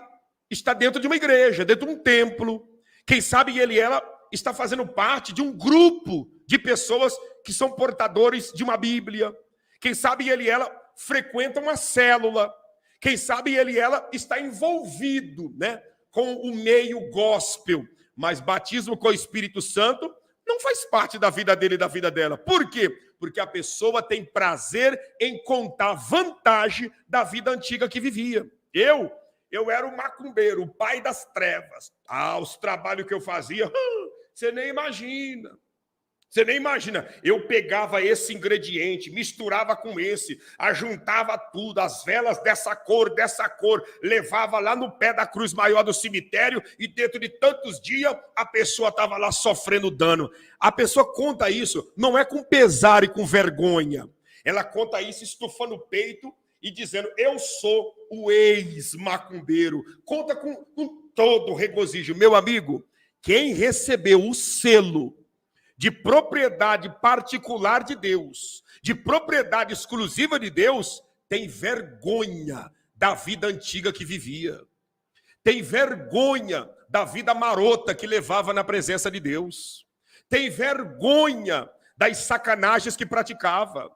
está dentro de uma igreja, dentro de um templo. Quem sabe ela está fazendo parte de um grupo de pessoas que são portadores de uma Bíblia. Quem sabe ela frequenta uma célula. Quem sabe ela está envolvido, né, com o meio gospel. Mas batismo com o Espírito Santo não faz parte da vida dele e da vida dela. Por quê? Porque a pessoa tem prazer em contar vantagem da vida antiga que vivia. Eu era o macumbeiro, o pai das trevas. Os trabalhos que eu fazia, você nem imagina. Você nem imagina. Eu pegava esse ingrediente, misturava com esse, ajuntava tudo, as velas dessa cor, levava lá no pé da cruz maior do cemitério e dentro de tantos dias a pessoa estava lá sofrendo dano. A pessoa conta isso, não é com pesar e com vergonha. Ela conta isso estufando o peito e dizendo, eu sou o ex-macumbeiro. Conta com todo regozijo. Meu amigo, quem recebeu o selo de propriedade particular de Deus, de propriedade exclusiva de Deus, tem vergonha da vida antiga que vivia. Tem vergonha da vida marota que levava na presença de Deus. Tem vergonha das sacanagens que praticava.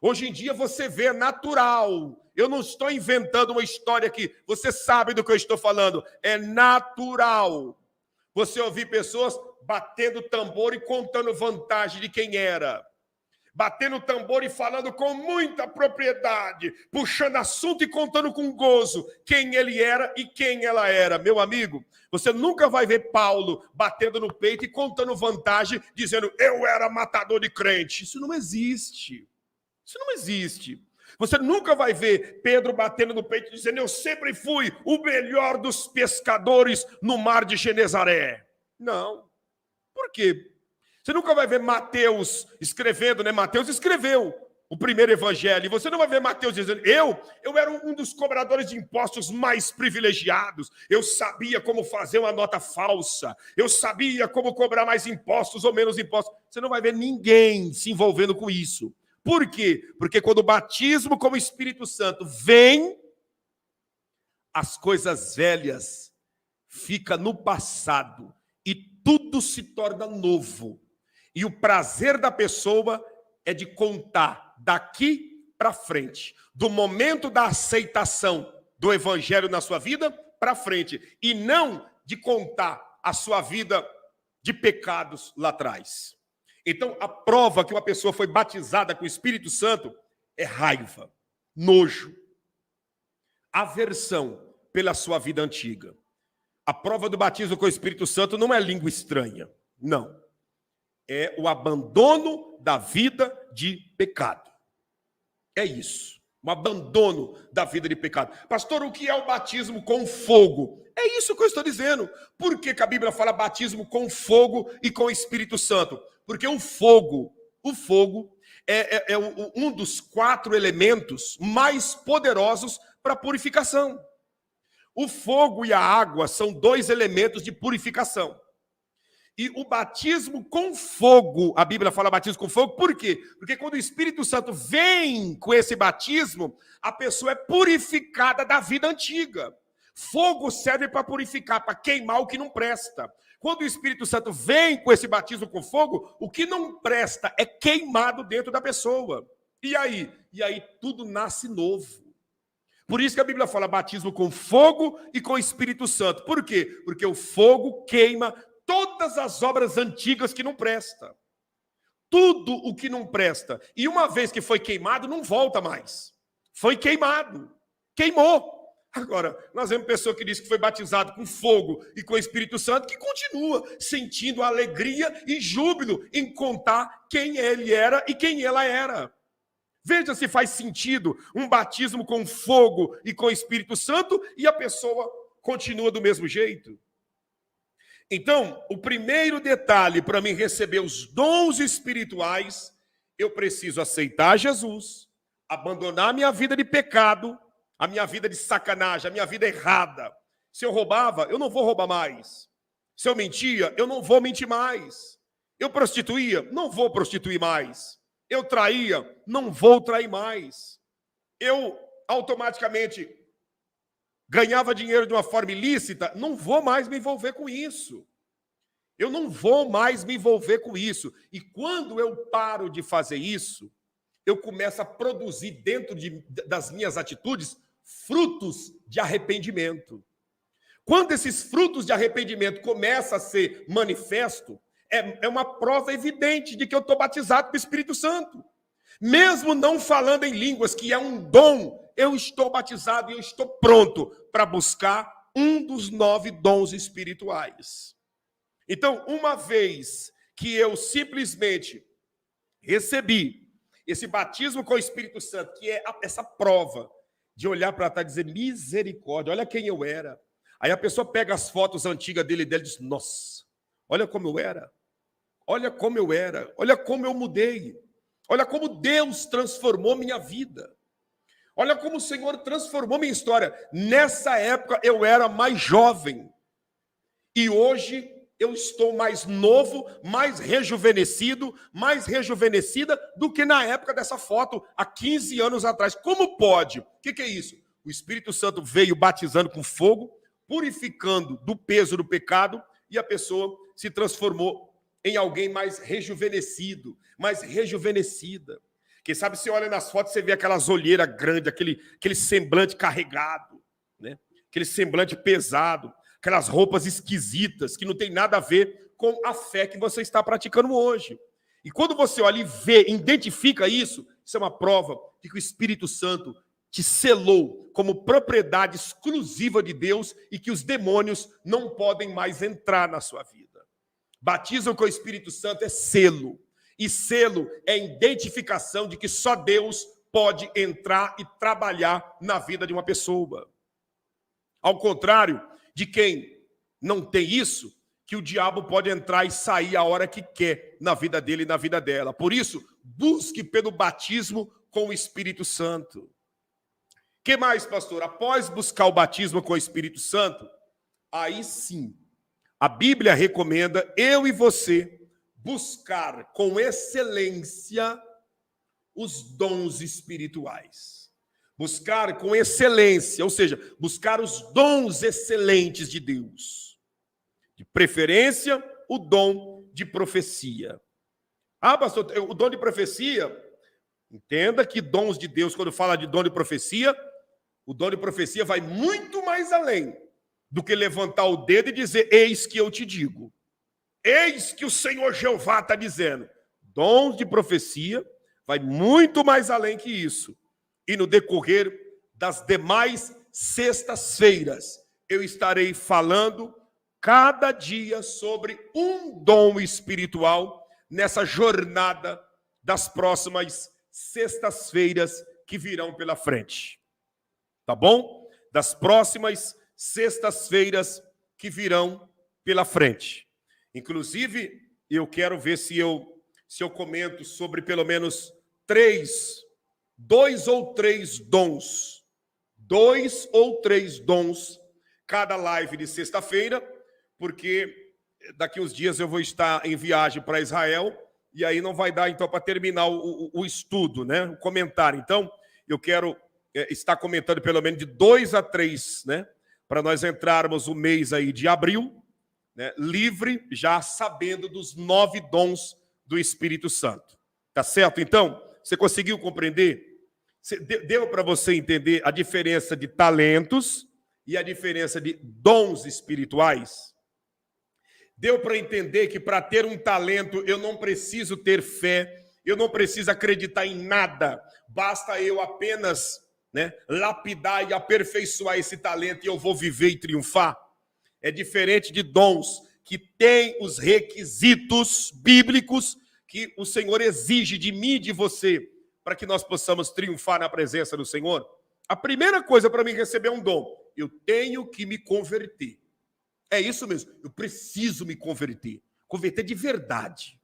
Hoje em dia você vê natural. Eu não estou inventando uma história aqui. Você sabe do que eu estou falando. É natural você ouvir pessoas batendo tambor e contando vantagem de quem era. Batendo tambor e falando com muita propriedade, puxando assunto e contando com gozo quem ele era e quem ela era. Meu amigo, você nunca vai ver Paulo batendo no peito e contando vantagem, dizendo, eu era matador de crente. Isso não existe. Isso não existe. Você nunca vai ver Pedro batendo no peito dizendo, eu sempre fui o melhor dos pescadores no mar de Genezaré. Não. Por quê? Você nunca vai ver Mateus escrevendo, né? Mateus escreveu o primeiro evangelho. E você não vai ver Mateus dizendo, eu era um dos cobradores de impostos mais privilegiados. Eu sabia como fazer uma nota falsa. Eu sabia como cobrar mais impostos ou menos impostos. Você não vai ver ninguém se envolvendo com isso. Por quê? Porque quando o batismo com o Espírito Santo vem, as coisas velhas ficam no passado e tudo se torna novo. E o prazer da pessoa é de contar daqui para frente, do momento da aceitação do evangelho na sua vida para frente, e não de contar a sua vida de pecados lá atrás. Então, a prova que uma pessoa foi batizada com o Espírito Santo é raiva, nojo, aversão pela sua vida antiga. A prova do batismo com o Espírito Santo não é língua estranha, não. É o abandono da vida de pecado. É isso, um abandono da vida de pecado. Pastor, o que é o batismo com fogo? É isso que eu estou dizendo. Por que a Bíblia fala batismo com fogo e com o Espírito Santo? Porque o fogo é um dos 4 elementos mais poderosos para a purificação. O fogo e a água são 2 elementos de purificação. E o batismo com fogo, a Bíblia fala batismo com fogo, por quê? Porque quando o Espírito Santo vem com esse batismo, a pessoa é purificada da vida antiga. Fogo serve para purificar, para queimar o que não presta. Quando o Espírito Santo vem com esse batismo com fogo, o que não presta é queimado dentro da pessoa. E aí? E aí tudo nasce novo. Por isso que a Bíblia fala batismo com fogo e com Espírito Santo. Por quê? Porque o fogo queima todas as obras antigas que não prestam. Tudo o que não presta. E uma vez que foi queimado, não volta mais. Foi queimado. Queimou. Agora, nós vemos pessoa que diz que foi batizado com fogo e com o Espírito Santo, que continua sentindo alegria e júbilo em contar quem ele era e quem ela era. Veja se faz sentido um batismo com fogo e com o Espírito Santo e a pessoa continua do mesmo jeito. Então, o primeiro detalhe para mim receber os dons espirituais, eu preciso aceitar Jesus, abandonar a minha vida de pecado, a minha vida de sacanagem, a minha vida errada. Se eu roubava, eu não vou roubar mais. Se eu mentia, eu não vou mentir mais. Eu prostituía, não vou prostituir mais. Eu traía, não vou trair mais. Eu automaticamente ganhava dinheiro de uma forma ilícita, não vou mais me envolver com isso. Eu não vou mais me envolver com isso. E quando eu paro de fazer isso, eu começo a produzir dentro das minhas atitudes frutos de arrependimento. Quando esses frutos de arrependimento começam a ser manifesto, é uma prova evidente de que eu estou batizado com o Espírito Santo. Mesmo não falando em línguas, que é um dom, eu estou batizado e eu estou pronto para buscar um dos 9 dons espirituais. Então, uma vez que eu simplesmente recebi esse batismo com o Espírito Santo, que é essa prova de olhar para trás e dizer, misericórdia, olha quem eu era. Aí a pessoa pega as fotos antigas dele e diz, nossa, olha como eu era. Olha como eu era, olha como eu mudei. Olha como Deus transformou minha vida. Olha como o Senhor transformou minha história. Nessa época eu era mais jovem. E hoje eu estou mais novo, mais rejuvenescido, mais rejuvenescida do que na época dessa foto, há 15 anos atrás. Como pode? O que é isso? O Espírito Santo veio batizando com fogo, purificando do peso do pecado, e a pessoa se transformou em alguém mais rejuvenescido, mais rejuvenescida. Quem sabe você olha nas fotos, você vê aquelas olheiras grandes, aquele semblante carregado, né? Aquele semblante pesado, aquelas roupas esquisitas, que não tem nada a ver com a fé que você está praticando hoje. E quando você olha e vê, identifica isso, isso é uma prova de que o Espírito Santo te selou como propriedade exclusiva de Deus e que os demônios não podem mais entrar na sua vida. Batismo com o Espírito Santo é selo. E selo é identificação de que só Deus pode entrar e trabalhar na vida de uma pessoa. Ao contrário de quem não tem isso, que o diabo pode entrar e sair a hora que quer na vida dele e na vida dela. Por isso, busque pelo batismo com o Espírito Santo. O que mais, pastor? Após buscar o batismo com o Espírito Santo, aí sim, a Bíblia recomenda eu e você buscar com excelência os dons espirituais. Buscar com excelência, ou seja, buscar os dons excelentes de Deus. De preferência, o dom de profecia. Ah, pastor, o dom de profecia, entenda que dons de Deus, quando fala de dom de profecia, o dom de profecia vai muito mais além do que levantar o dedo e dizer, eis que eu te digo. Eis que o Senhor Jeová está dizendo. Dons de profecia vai muito mais além que isso. E no decorrer das demais sextas-feiras, eu estarei falando cada dia sobre um dom espiritual nessa jornada das próximas sextas-feiras que virão pela frente. Tá bom? Das próximas sextas-feiras que virão pela frente. Inclusive, eu quero ver se eu comento sobre pelo menos 2 ou 3 dons. 2 ou 3 dons cada live de sexta-feira, porque daqui uns dias eu vou estar em viagem para Israel e aí não vai dar então para terminar o estudo, né? O comentário. Então, eu quero estar comentando pelo menos de 2 a 3, né? Para nós entrarmos o mês aí de abril, né, livre, já sabendo dos 9 dons do Espírito Santo. Tá certo? Então, você conseguiu compreender? Deu para você entender a diferença de talentos e a diferença de dons espirituais? Deu para entender que para ter um talento eu não preciso ter fé, eu não preciso acreditar em nada, basta eu apenas né, lapidar e aperfeiçoar esse talento e eu vou viver e triunfar. É diferente de dons que têm os requisitos bíblicos que o Senhor exige de mim e de você para que nós possamos triunfar na presença do Senhor. A primeira coisa para mim receber um dom, eu tenho que me converter. É isso mesmo, eu preciso me converter. Converter de verdade.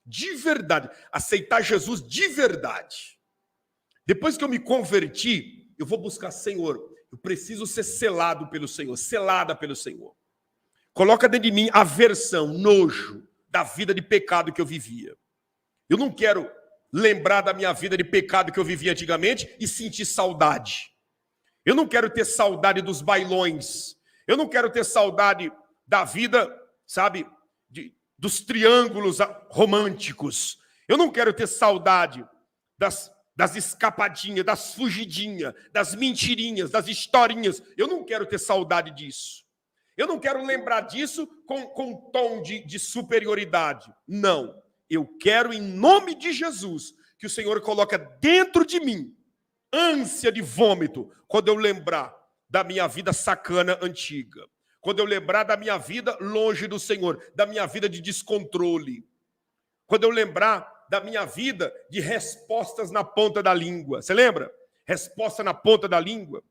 De verdade. Aceitar Jesus de verdade. Depois que eu me converti, eu vou buscar, Senhor, eu preciso ser selado pelo Senhor, selada pelo Senhor. Coloca dentro de mim aversão, nojo da vida de pecado que eu vivia. Eu não quero lembrar da minha vida de pecado que eu vivia antigamente e sentir saudade. Eu não quero ter saudade dos bailões. Eu não quero ter saudade da vida, sabe, dos triângulos românticos. Eu não quero ter saudade das escapadinhas, das fugidinhas, das mentirinhas, das historinhas. Eu não quero ter saudade disso. Eu não quero lembrar disso com um tom de superioridade. Não. Eu quero, em nome de Jesus, que o Senhor coloque dentro de mim ânsia de vômito quando eu lembrar da minha vida sacana antiga. Quando eu lembrar da minha vida longe do Senhor, da minha vida de descontrole. Quando eu lembrar da minha vida de respostas na ponta da língua. Você lembra? Resposta na ponta da língua.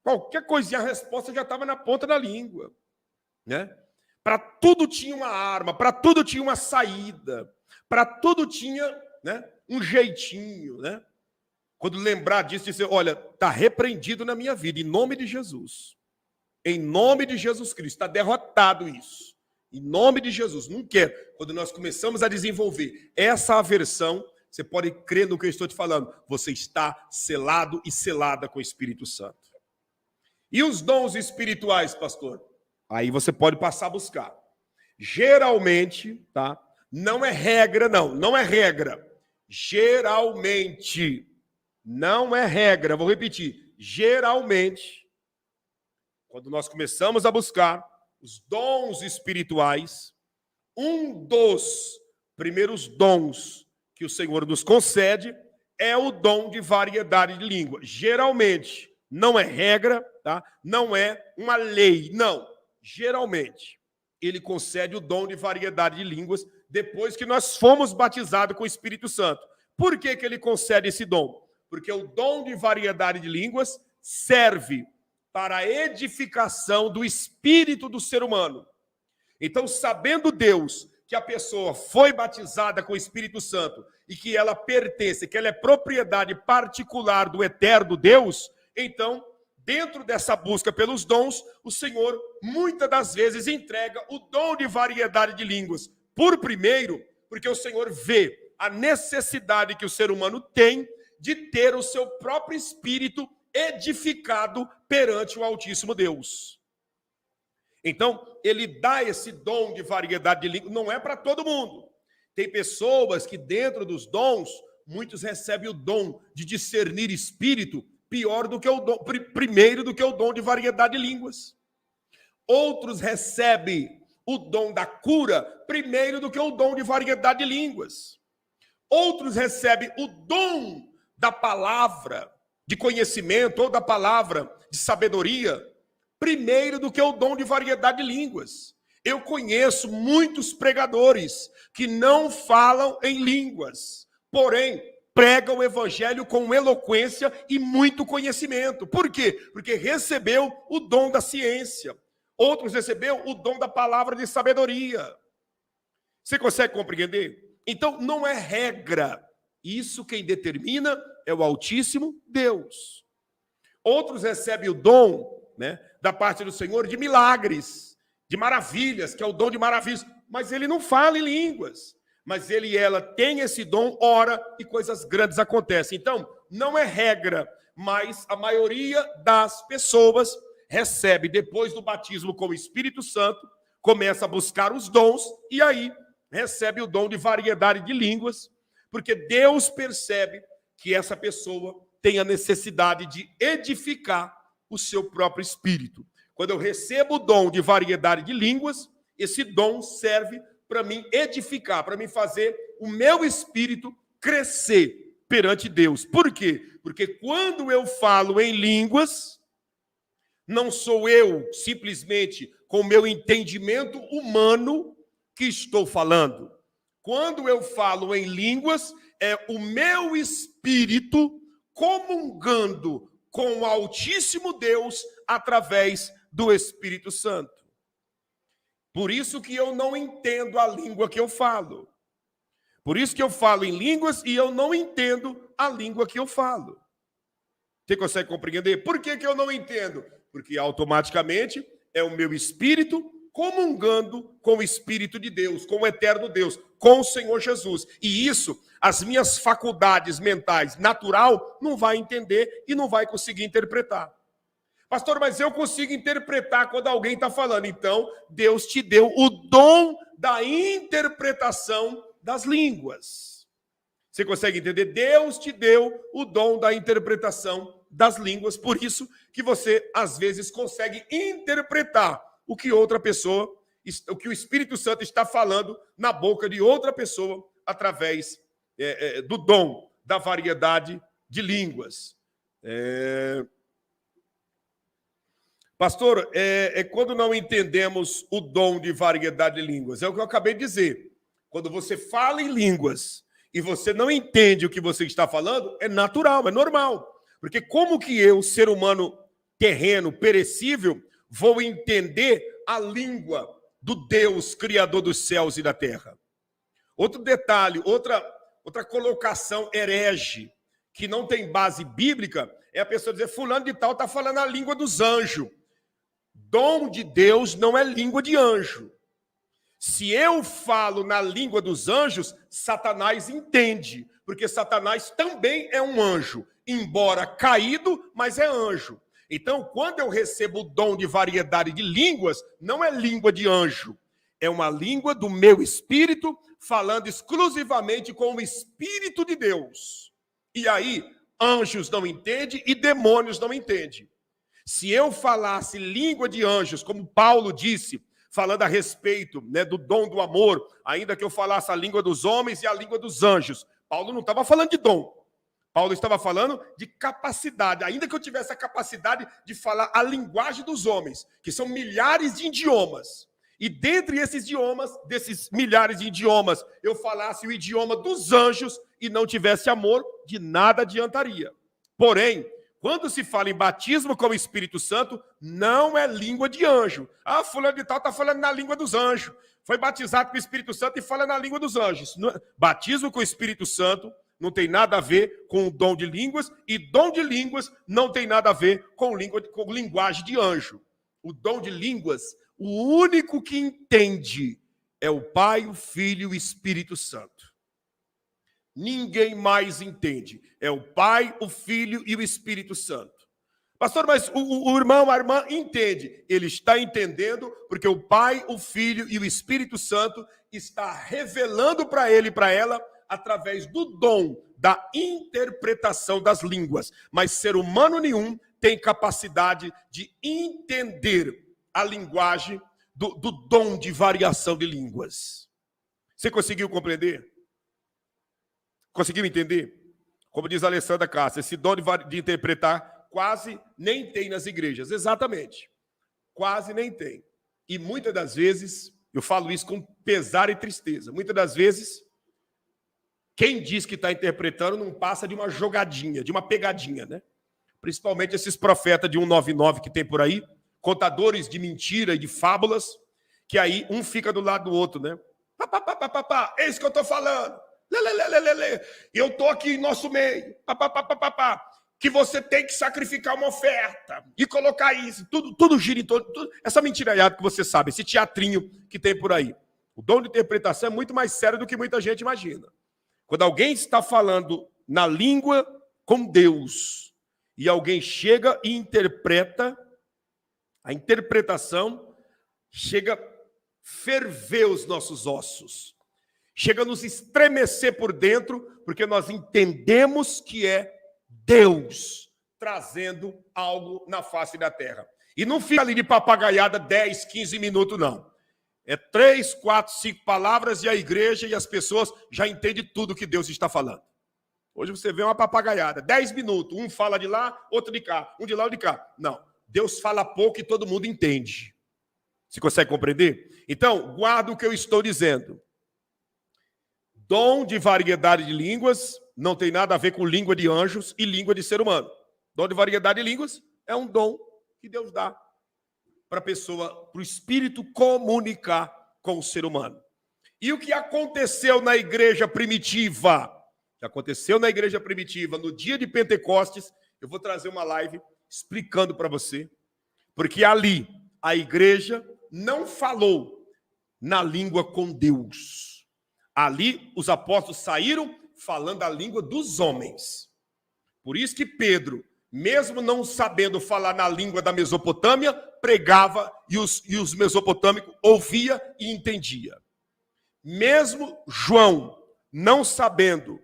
Qualquer coisinha, a resposta já estava na ponta da língua. Né? Para tudo tinha uma arma, para tudo tinha uma saída, para tudo tinha, né, um jeitinho. Né? Quando lembrar disso, dizer, olha, está repreendido na minha vida, em nome de Jesus. Em nome de Jesus Cristo, está derrotado isso. Em nome de Jesus, não quero. Quando nós começamos a desenvolver essa aversão, você pode crer no que eu estou te falando. Você está selado e selada com o Espírito Santo. E os dons espirituais, pastor? Aí você pode passar a buscar. Geralmente, tá? Não é regra, não é regra. Geralmente, não é regra. Vou repetir. Geralmente, quando nós começamos a buscar os dons espirituais, um dos primeiros dons que o Senhor nos concede é o dom de variedade de língua. Geralmente, não é regra, tá? Não é uma lei, não. Geralmente, ele concede o dom de variedade de línguas depois que nós fomos batizados com o Espírito Santo. Por que que ele concede esse dom? Porque o dom de variedade de línguas serve para a edificação do espírito do ser humano. Então, sabendo Deus que a pessoa foi batizada com o Espírito Santo e que ela pertence, que ela é propriedade particular do eterno Deus, então, dentro dessa busca pelos dons, o Senhor, muitas das vezes, entrega o dom de variedade de línguas. Por primeiro, porque o Senhor vê a necessidade que o ser humano tem de ter o seu próprio espírito edificado perante o Altíssimo Deus. Então, ele dá esse dom de variedade de língua, não é para todo mundo. Tem pessoas que dentro dos dons, muitos recebem o dom de discernir espírito, pior do que o dom, primeiro do que o dom de variedade de línguas. Outros recebem o dom da cura, primeiro do que o dom de variedade de línguas. Outros recebem o dom da palavra, de conhecimento, ou da palavra de sabedoria, primeiro do que o dom de variedade de línguas. Eu conheço muitos pregadores que não falam em línguas, porém, pregam o evangelho com eloquência e muito conhecimento. Por quê? Porque recebeu o dom da ciência. Outros receberam o dom da palavra de sabedoria. Você consegue compreender? Então, não é regra. Isso quem determina é o Altíssimo Deus. Outros recebem o dom, né, da parte do Senhor de milagres, de maravilhas, que é o dom de maravilhas, mas ele não fala em línguas. Mas ele e ela têm esse dom, ora, e coisas grandes acontecem. Então, não é regra, mas a maioria das pessoas recebe, depois do batismo com o Espírito Santo, começa a buscar os dons, e aí recebe o dom de variedade de línguas, porque Deus percebe que essa pessoa tem a necessidade de edificar o seu próprio espírito. Quando eu recebo o dom de variedade de línguas, esse dom serve para mim edificar, para mim fazer o meu espírito crescer perante Deus. Por quê? Porque quando eu falo em línguas, não sou eu simplesmente com o meu entendimento humano que estou falando. Quando eu falo em línguas, é o meu espírito comungando com o Altíssimo Deus através do Espírito Santo. Por isso que eu não entendo a língua que eu falo. Por isso que eu falo em línguas e eu não entendo a língua que eu falo. Você consegue compreender? Por que eu não entendo? Porque automaticamente é o meu espírito comungando com o Espírito de Deus, com o eterno Deus, com o Senhor Jesus. E isso, as minhas faculdades mentais natural não vai entender e não vai conseguir interpretar. Pastor, mas eu consigo interpretar quando alguém está falando. Então, Deus te deu o dom da interpretação das línguas. Você consegue entender? Deus te deu o dom da interpretação das línguas. Por isso que você, às vezes, consegue interpretar o que outra pessoa, o que o Espírito Santo está falando na boca de outra pessoa através do dom da variedade de línguas. Pastor, quando não entendemos o dom de variedade de línguas, é o que eu acabei de dizer. Quando você fala em línguas e você não entende o que você está falando, é natural, é normal. Porque como que eu, ser humano terreno, perecível, vou entender a língua do Deus Criador dos céus e da terra? Outro detalhe, outra colocação herege, que não tem base bíblica, é a pessoa dizer, fulano de tal está falando a língua dos anjos. Dom de Deus não é língua de anjo. Se eu falo na língua dos anjos, Satanás entende, porque Satanás também é um anjo, embora caído, mas é anjo. Então, quando eu recebo o dom de variedade de línguas, não é língua de anjo, é uma língua do meu espírito, falando exclusivamente com o Espírito de Deus. E aí, anjos não entendem e demônios não entendem. Se eu falasse língua de anjos, como Paulo disse, falando a respeito, né, do dom do amor, ainda que eu falasse a língua dos homens e a língua dos anjos, Paulo não estava falando de dom. Paulo estava falando de capacidade, ainda que eu tivesse a capacidade de falar a linguagem dos homens, que são milhares de idiomas. E dentre esses idiomas, desses milhares de idiomas, eu falasse o idioma dos anjos e não tivesse amor, de nada adiantaria. Porém, quando se fala em batismo com o Espírito Santo, não é língua de anjo. Ah, fulano de tal está falando na língua dos anjos. Foi batizado com o Espírito Santo e fala na língua dos anjos. Batismo com o Espírito Santo não tem nada a ver com o dom de línguas, e dom de línguas não tem nada a ver com linguagem de anjo. O dom de línguas, o único que entende é o Pai, o Filho e o Espírito Santo. Ninguém mais entende. É o Pai, o Filho e o Espírito Santo. Pastor, mas o irmão, a irmã entende. Ele está entendendo porque o Pai, o Filho e o Espírito Santo está revelando para ele e para ela através do dom da interpretação das línguas. Mas ser humano nenhum tem capacidade de entender a linguagem do dom de variação de línguas. Você conseguiu compreender? Conseguiu entender? Como diz a Alessandra Castro, esse dom de interpretar quase nem tem nas igrejas. Exatamente. Quase nem tem. E muitas das vezes, eu falo isso com pesar e tristeza, muitas das vezes, quem diz que está interpretando não passa de uma jogadinha, de uma pegadinha, né? Principalmente esses profetas de 199 que tem por aí, contadores de mentira e de fábulas, que aí um fica do lado do outro, né? É isso que eu estou falando. Eu estou aqui em nosso meio. Que você tem que sacrificar uma oferta e colocar isso. Tudo gira em torno. Essa mentiraiada que você sabe, esse teatrinho que tem por aí. O dom de interpretação é muito mais sério do que muita gente imagina. Quando alguém está falando na língua com Deus e alguém chega e interpreta, a interpretação chega a ferver os nossos ossos. Chega a nos estremecer por dentro, porque nós entendemos que é Deus trazendo algo na face da terra. E não fica ali de papagaiada 10, 15 minutos, não. É 3, 4, 5 palavras e a igreja e as pessoas já entendem tudo que Deus está falando. Hoje você vê uma papagaiada, 10 minutos, um fala de lá, outro de cá, um de lá, outro de cá. Não, Deus fala pouco e todo mundo entende. Você consegue compreender? Então, guarda o que eu estou dizendo. Dom de variedade de línguas não tem nada a ver com língua de anjos e língua de ser humano. Dom de variedade de línguas é um dom que Deus dá para a pessoa, para o espírito comunicar com o ser humano. E o que aconteceu na igreja primitiva? O que aconteceu na igreja primitiva, no dia de Pentecostes, eu vou trazer uma live explicando para você, porque ali a igreja não falou na língua com Deus. Ali os apóstolos saíram falando a língua dos homens. Por isso que Pedro, mesmo não sabendo falar na língua da Mesopotâmia, pregava e os mesopotâmicos ouvia e entendia. Mesmo João não sabendo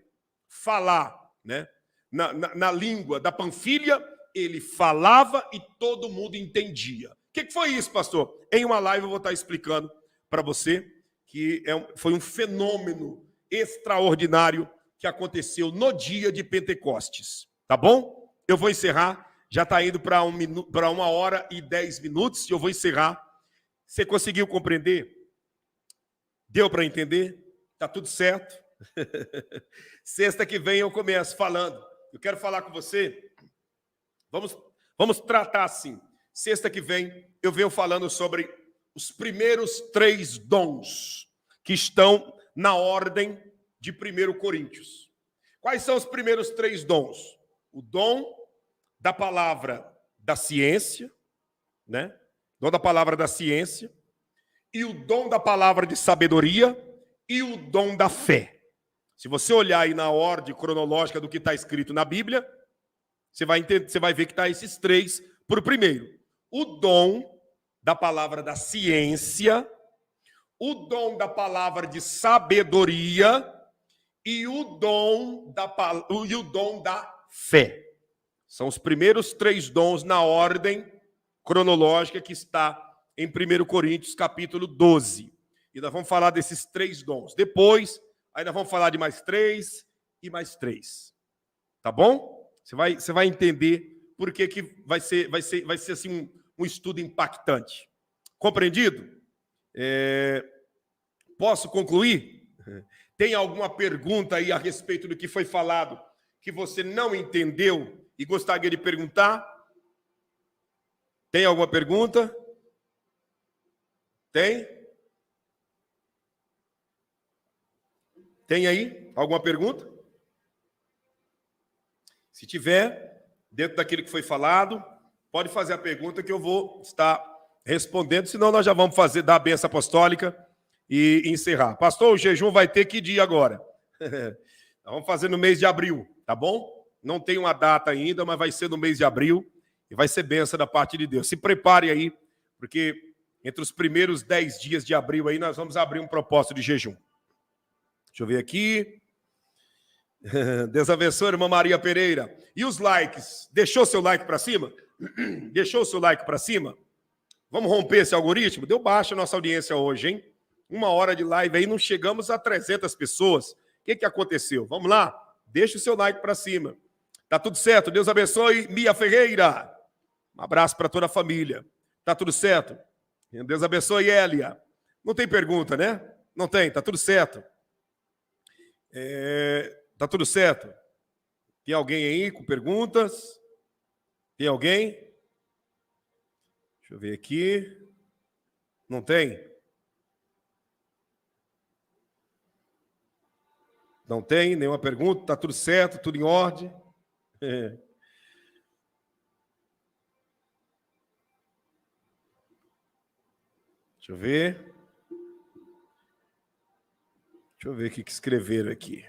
falar, né, na língua da Panfilha, ele falava e todo mundo entendia. O que foi isso, pastor? Em uma live eu vou estar explicando para você que foi um fenômeno extraordinário que aconteceu no dia de Pentecostes. Tá bom? Eu vou encerrar. Já está indo para 1h10 e eu vou encerrar. Você conseguiu compreender? Deu para entender? Tá tudo certo? Sexta que vem eu começo falando. Eu quero falar com você. Vamos tratar assim. Sexta que vem eu venho falando sobre os primeiros 3 dons que estão na ordem de 1 Coríntios. Quais são os primeiros 3 dons? O dom da palavra da ciência, né? Dom da palavra da ciência, e o dom da palavra de sabedoria e o dom da fé. Se você olhar aí na ordem cronológica do que está escrito na Bíblia, você vai ver que está esses 3 por primeiro. O dom da palavra da ciência, o dom da palavra de sabedoria e o dom da fé. São os primeiros 3 dons na ordem cronológica que está em 1 Coríntios, capítulo 12. E nós vamos falar desses 3 dons. Depois, aí nós vamos falar de mais 3 e mais 3. Tá bom? Você vai entender por que vai ser assim um estudo impactante. Compreendido? Posso concluir? Tem alguma pergunta aí a respeito do que foi falado que você não entendeu e gostaria de perguntar? Tem alguma pergunta? Tem? Tem aí alguma pergunta? Se tiver, dentro daquilo que foi falado, pode fazer a pergunta que eu vou estar respondendo, senão nós já vamos dar a bênção apostólica e encerrar. Pastor, o jejum vai ter que dia agora? Nós vamos fazer no mês de abril, tá bom? Não tem uma data ainda, mas vai ser no mês de abril e vai ser bênção da parte de Deus. Se prepare aí, porque entre os primeiros 10 dias de abril aí nós vamos abrir um propósito de jejum. Deixa eu ver aqui. Deus abençoe, irmã Maria Pereira. E os likes? Deixou seu like para cima? Deixou seu like para cima? Vamos romper esse algoritmo? Deu baixa a nossa audiência hoje, hein? 1 hora de live aí, não chegamos a 300 pessoas. O que aconteceu? Vamos lá? Deixa o seu like para cima. Tá tudo certo? Deus abençoe, Mia Ferreira. Um abraço para toda a família. Tá tudo certo? Deus abençoe, Elia. Não tem pergunta, né? Não tem, tá tudo certo. Tá tudo certo? Tem alguém aí com perguntas? Tem alguém? Deixa eu ver aqui. Não tem? Não tem nenhuma pergunta? Tá tudo certo? Tudo em ordem? Deixa eu ver. Deixa eu ver o que escreveram aqui.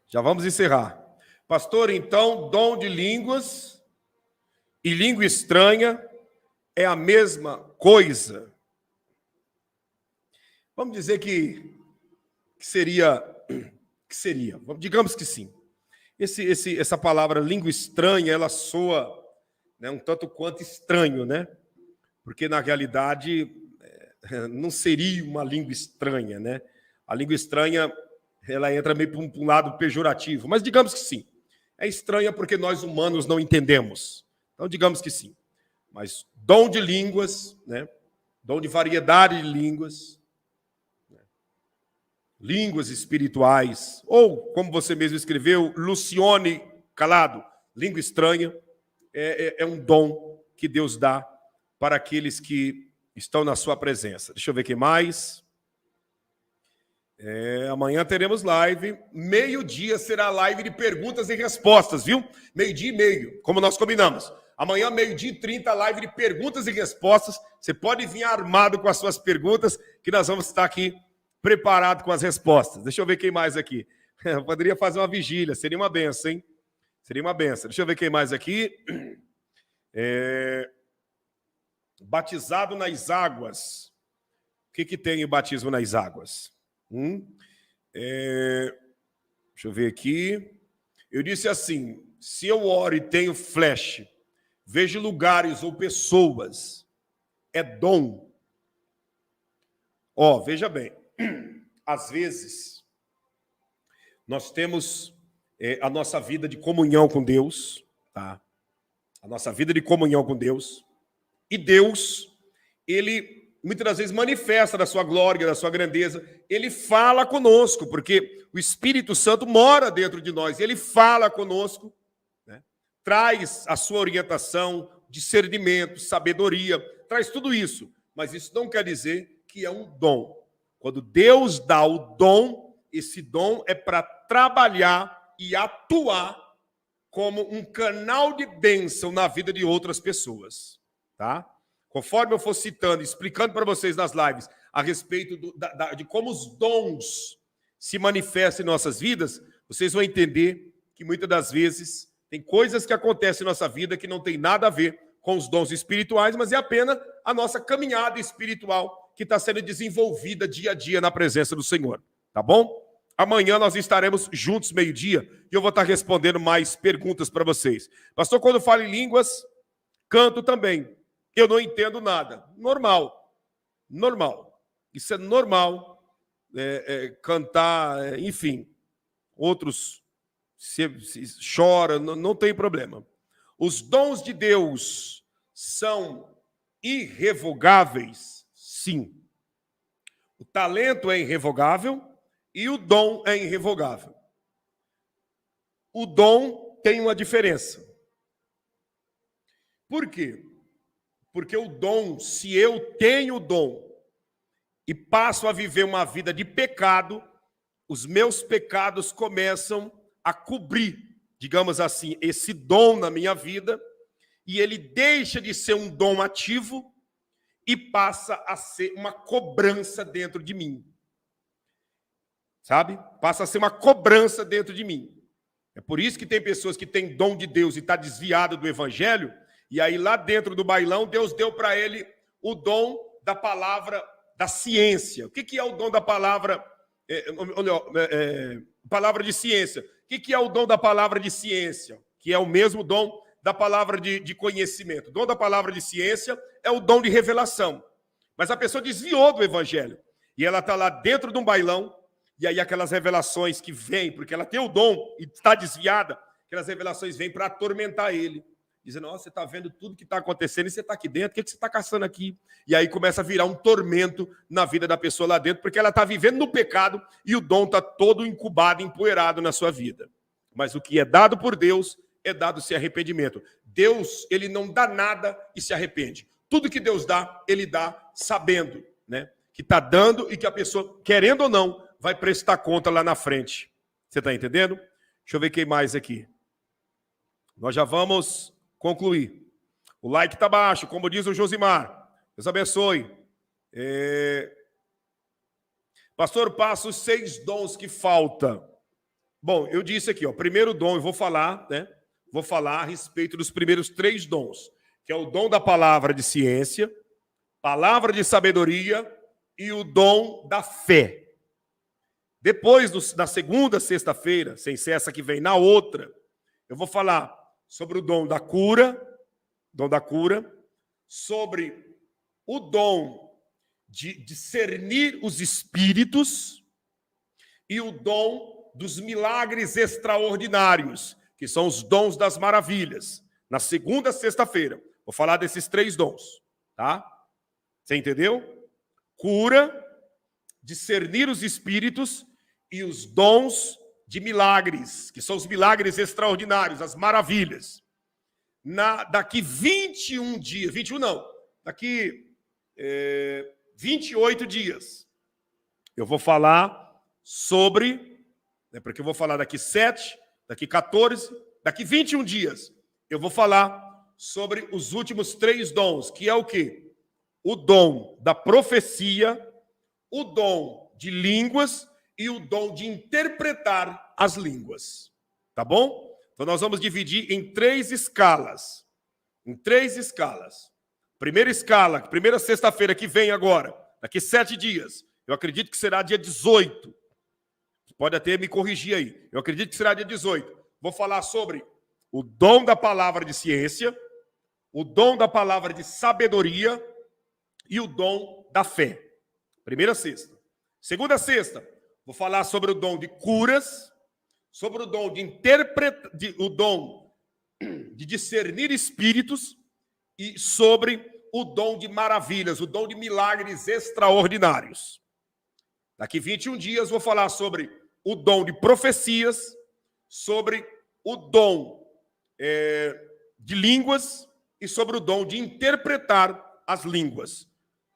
Já vamos encerrar. Pastor, então, dom de línguas e língua estranha é a mesma coisa? Vamos dizer que seria. Digamos que sim. Essa palavra língua estranha, ela soa, né, um tanto quanto estranho, né? Porque, na realidade, não seria uma língua estranha, né? a língua estranha, ela entra meio para um lado pejorativo, mas digamos que sim. É estranha porque nós humanos não entendemos. Então, digamos que sim. Mas dom de línguas, né? Dom de variedade de línguas, né? Línguas espirituais, ou, como você mesmo escreveu, Lucione Calado, língua estranha, é um dom que Deus dá para aqueles que estão na sua presença. Deixa eu ver quem mais. Amanhã teremos live. Meio-dia será live de perguntas e respostas, viu? 12:30, como nós combinamos. Amanhã, 12:30, live de perguntas e respostas. Você pode vir armado com as suas perguntas, que nós vamos estar aqui preparados com as respostas. Deixa eu ver quem mais aqui. Eu poderia fazer uma vigília, seria uma benção, hein? Seria uma benção. Deixa eu ver quem mais aqui. Batizado nas águas. O que tem o batismo nas águas? Deixa eu ver aqui. Eu disse assim: se eu oro e tenho flash, vejo lugares ou pessoas, é dom. Veja bem, às vezes nós temos a nossa vida de comunhão com Deus, tá? A nossa vida de comunhão com Deus, e Deus, ele muitas das vezes manifesta da sua glória, da sua grandeza, ele fala conosco, porque o Espírito Santo mora dentro de nós, ele fala conosco, né? Traz a sua orientação, discernimento, sabedoria, traz tudo isso, mas isso não quer dizer que é um dom. Quando Deus dá o dom, esse dom é para trabalhar e atuar como um canal de bênção na vida de outras pessoas, tá? Conforme eu for citando, explicando para vocês nas lives a respeito de como os dons se manifestam em nossas vidas, vocês vão entender que muitas das vezes tem coisas que acontecem em nossa vida que não tem nada a ver com os dons espirituais, mas é apenas a nossa caminhada espiritual que está sendo desenvolvida dia a dia na presença do Senhor, tá bom? Amanhã nós estaremos juntos meio-dia e eu vou estar respondendo mais perguntas para vocês. Pastor, quando eu falo em línguas, canto também. Eu não entendo nada. Normal. Isso é normal. Cantar, enfim. Outros se choram, não tem problema. Os dons de Deus são irrevogáveis? Sim. O talento é irrevogável e o dom é irrevogável. O dom tem uma diferença. Por quê? Porque o dom, se eu tenho o dom e passo a viver uma vida de pecado, os meus pecados começam a cobrir, digamos assim, esse dom na minha vida, e ele deixa de ser um dom ativo e passa a ser uma cobrança dentro de mim. Sabe? Passa a ser uma cobrança dentro de mim. É por isso que tem pessoas que têm dom de Deus e está desviado do evangelho, e aí lá dentro do bailão, Deus deu para ele o dom da palavra da ciência. O que é o dom da palavra, palavra de ciência? O que é o dom da palavra de ciência? Que é o mesmo dom da palavra de conhecimento. O dom da palavra de ciência é o dom de revelação. Mas a pessoa desviou do evangelho. E ela está lá dentro de um bailão, e aí aquelas revelações que vêm, porque ela tem o dom e está desviada, aquelas revelações vêm para atormentar ele. Dizendo, nossa, você está vendo tudo que está acontecendo e você está aqui dentro, o que você está caçando aqui? E aí começa a virar um tormento na vida da pessoa lá dentro, porque ela está vivendo no pecado e o dom está todo incubado, empoeirado na sua vida. Mas o que é dado por Deus é dado sem arrependimento. Deus, ele não dá nada e se arrepende. Tudo que Deus dá, ele dá sabendo, né? Que está dando e que a pessoa, querendo ou não, vai prestar conta lá na frente. Você está entendendo? Deixa eu ver quem mais aqui. Nós já vamos concluir. O like está baixo, como diz o Josimar. Deus abençoe. Pastor, passa os 6 dons que faltam. Bom, eu disse aqui, primeiro dom, eu vou falar, né? Vou falar a respeito dos primeiros 3 dons, que é o dom da palavra de ciência, palavra de sabedoria e o dom da fé. Depois, na segunda sexta-feira, sem ser essa que vem, na outra, eu vou falar sobre o dom da cura, sobre o dom de discernir os espíritos, e o dom dos milagres extraordinários, que são os dons das maravilhas. Na segunda sexta-feira, vou falar desses 3 dons, tá? Você entendeu? Cura, discernir os espíritos e os dons de milagres, que são os milagres extraordinários, as maravilhas. Daqui 21 dias, 21 não, daqui 28 dias, eu vou falar sobre, porque eu vou falar daqui 7, daqui 14, daqui 21 dias, eu vou falar sobre os últimos 3 dons, que é o quê? O dom da profecia, o dom de línguas e o dom de interpretar as línguas. Tá bom? Então nós vamos dividir em 3 escalas. Em 3 escalas. Primeira escala, primeira sexta-feira que vem agora, daqui 7 dias. Eu acredito que será dia 18. Pode até me corrigir aí. Eu acredito que será dia 18. Vou falar sobre o dom da palavra de ciência, o dom da palavra de sabedoria e o dom da fé. Primeira sexta. Segunda sexta, vou falar sobre o dom de curas, sobre o dom de interpretar, o dom de discernir espíritos e sobre o dom de maravilhas, o dom de milagres extraordinários. Daqui 21 dias vou falar sobre o dom de profecias, sobre o dom de línguas e sobre o dom de interpretar as línguas.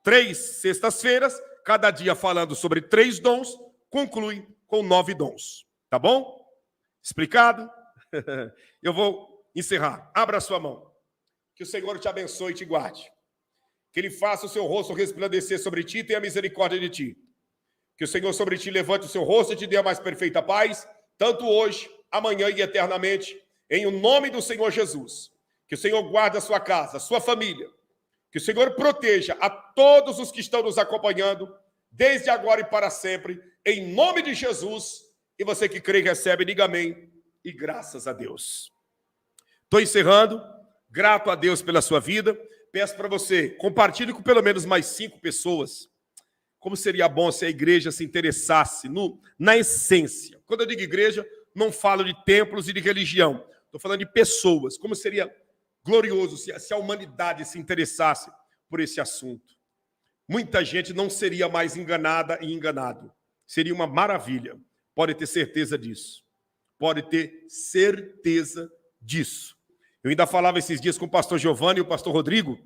3 sextas-feiras, cada dia falando sobre 3 dons, conclui com 9 dons. Tá bom? Explicado? Eu vou encerrar. Abra a sua mão. Que o Senhor te abençoe e te guarde. Que Ele faça o seu rosto resplandecer sobre ti e tenha misericórdia de ti. Que o Senhor sobre ti levante o seu rosto e te dê a mais perfeita paz, tanto hoje, amanhã e eternamente, em o nome do Senhor Jesus. Que o Senhor guarde a sua casa, a sua família. Que o Senhor proteja a todos os que estão nos acompanhando, desde agora e para sempre, em nome de Jesus. E você que crê e recebe, diga amém e graças a Deus. Estou encerrando, grato a Deus pela sua vida. Peço para você, compartilhe com pelo menos mais 5 pessoas. Como seria bom se a igreja se interessasse na essência. Quando eu digo igreja, não falo de templos e de religião. Estou falando de pessoas. Como seria glorioso se a humanidade se interessasse por esse assunto. Muita gente não seria mais enganada e enganado. Seria uma maravilha. Pode ter certeza disso. Pode ter certeza disso. Eu ainda falava esses dias com o pastor Giovanni e o pastor Rodrigo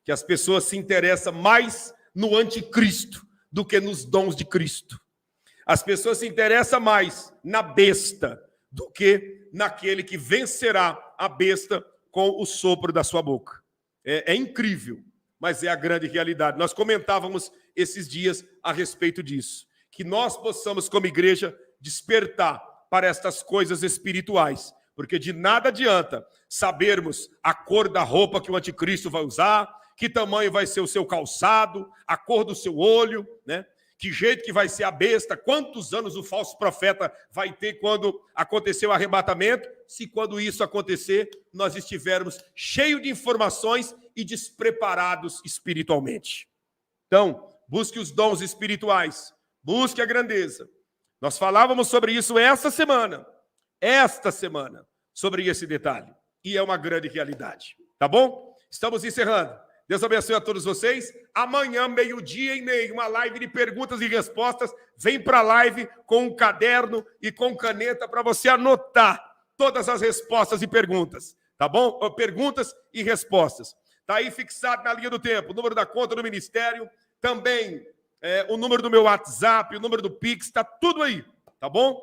que as pessoas se interessam mais no anticristo do que nos dons de Cristo. As pessoas se interessam mais na besta do que naquele que vencerá a besta com o sopro da sua boca. É incrível, mas é a grande realidade. Nós comentávamos esses dias a respeito disso. Que nós possamos, como igreja, despertar para estas coisas espirituais. Porque de nada adianta sabermos a cor da roupa que o anticristo vai usar, que tamanho vai ser o seu calçado, a cor do seu olho, né? Que jeito que vai ser a besta, quantos anos o falso profeta vai ter quando acontecer o arrebatamento, se quando isso acontecer, nós estivermos cheios de informações e despreparados espiritualmente. Então, busque os dons espirituais, busque a grandeza. Nós falávamos sobre isso esta semana, sobre esse detalhe. E é uma grande realidade, tá bom? Estamos encerrando. Deus abençoe a todos vocês. Amanhã, 12:30, uma live de perguntas e respostas. Vem para a live com um caderno e com caneta para você anotar todas as respostas e perguntas, tá bom? Perguntas e respostas. Está aí fixado na linha do tempo, o número da conta do ministério, também o número do meu WhatsApp, o número do Pix, está tudo aí, tá bom?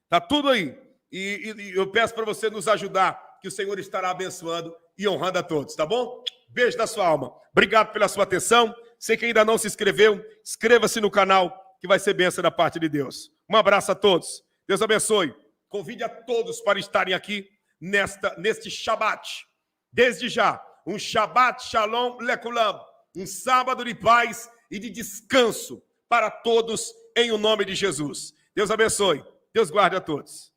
Está tudo aí. E eu peço para você nos ajudar, que o Senhor estará abençoando e honrando a todos, tá bom? Beijo da sua alma. Obrigado pela sua atenção. Você que ainda não se inscreveu, inscreva-se no canal, que vai ser bênção da parte de Deus. Um abraço a todos. Deus abençoe. Convide a todos para estarem aqui neste Shabat. Desde já, um Shabat Shalom Lekulam. Um sábado de paz e de descanso para todos, em o nome de Jesus. Deus abençoe. Deus guarde a todos.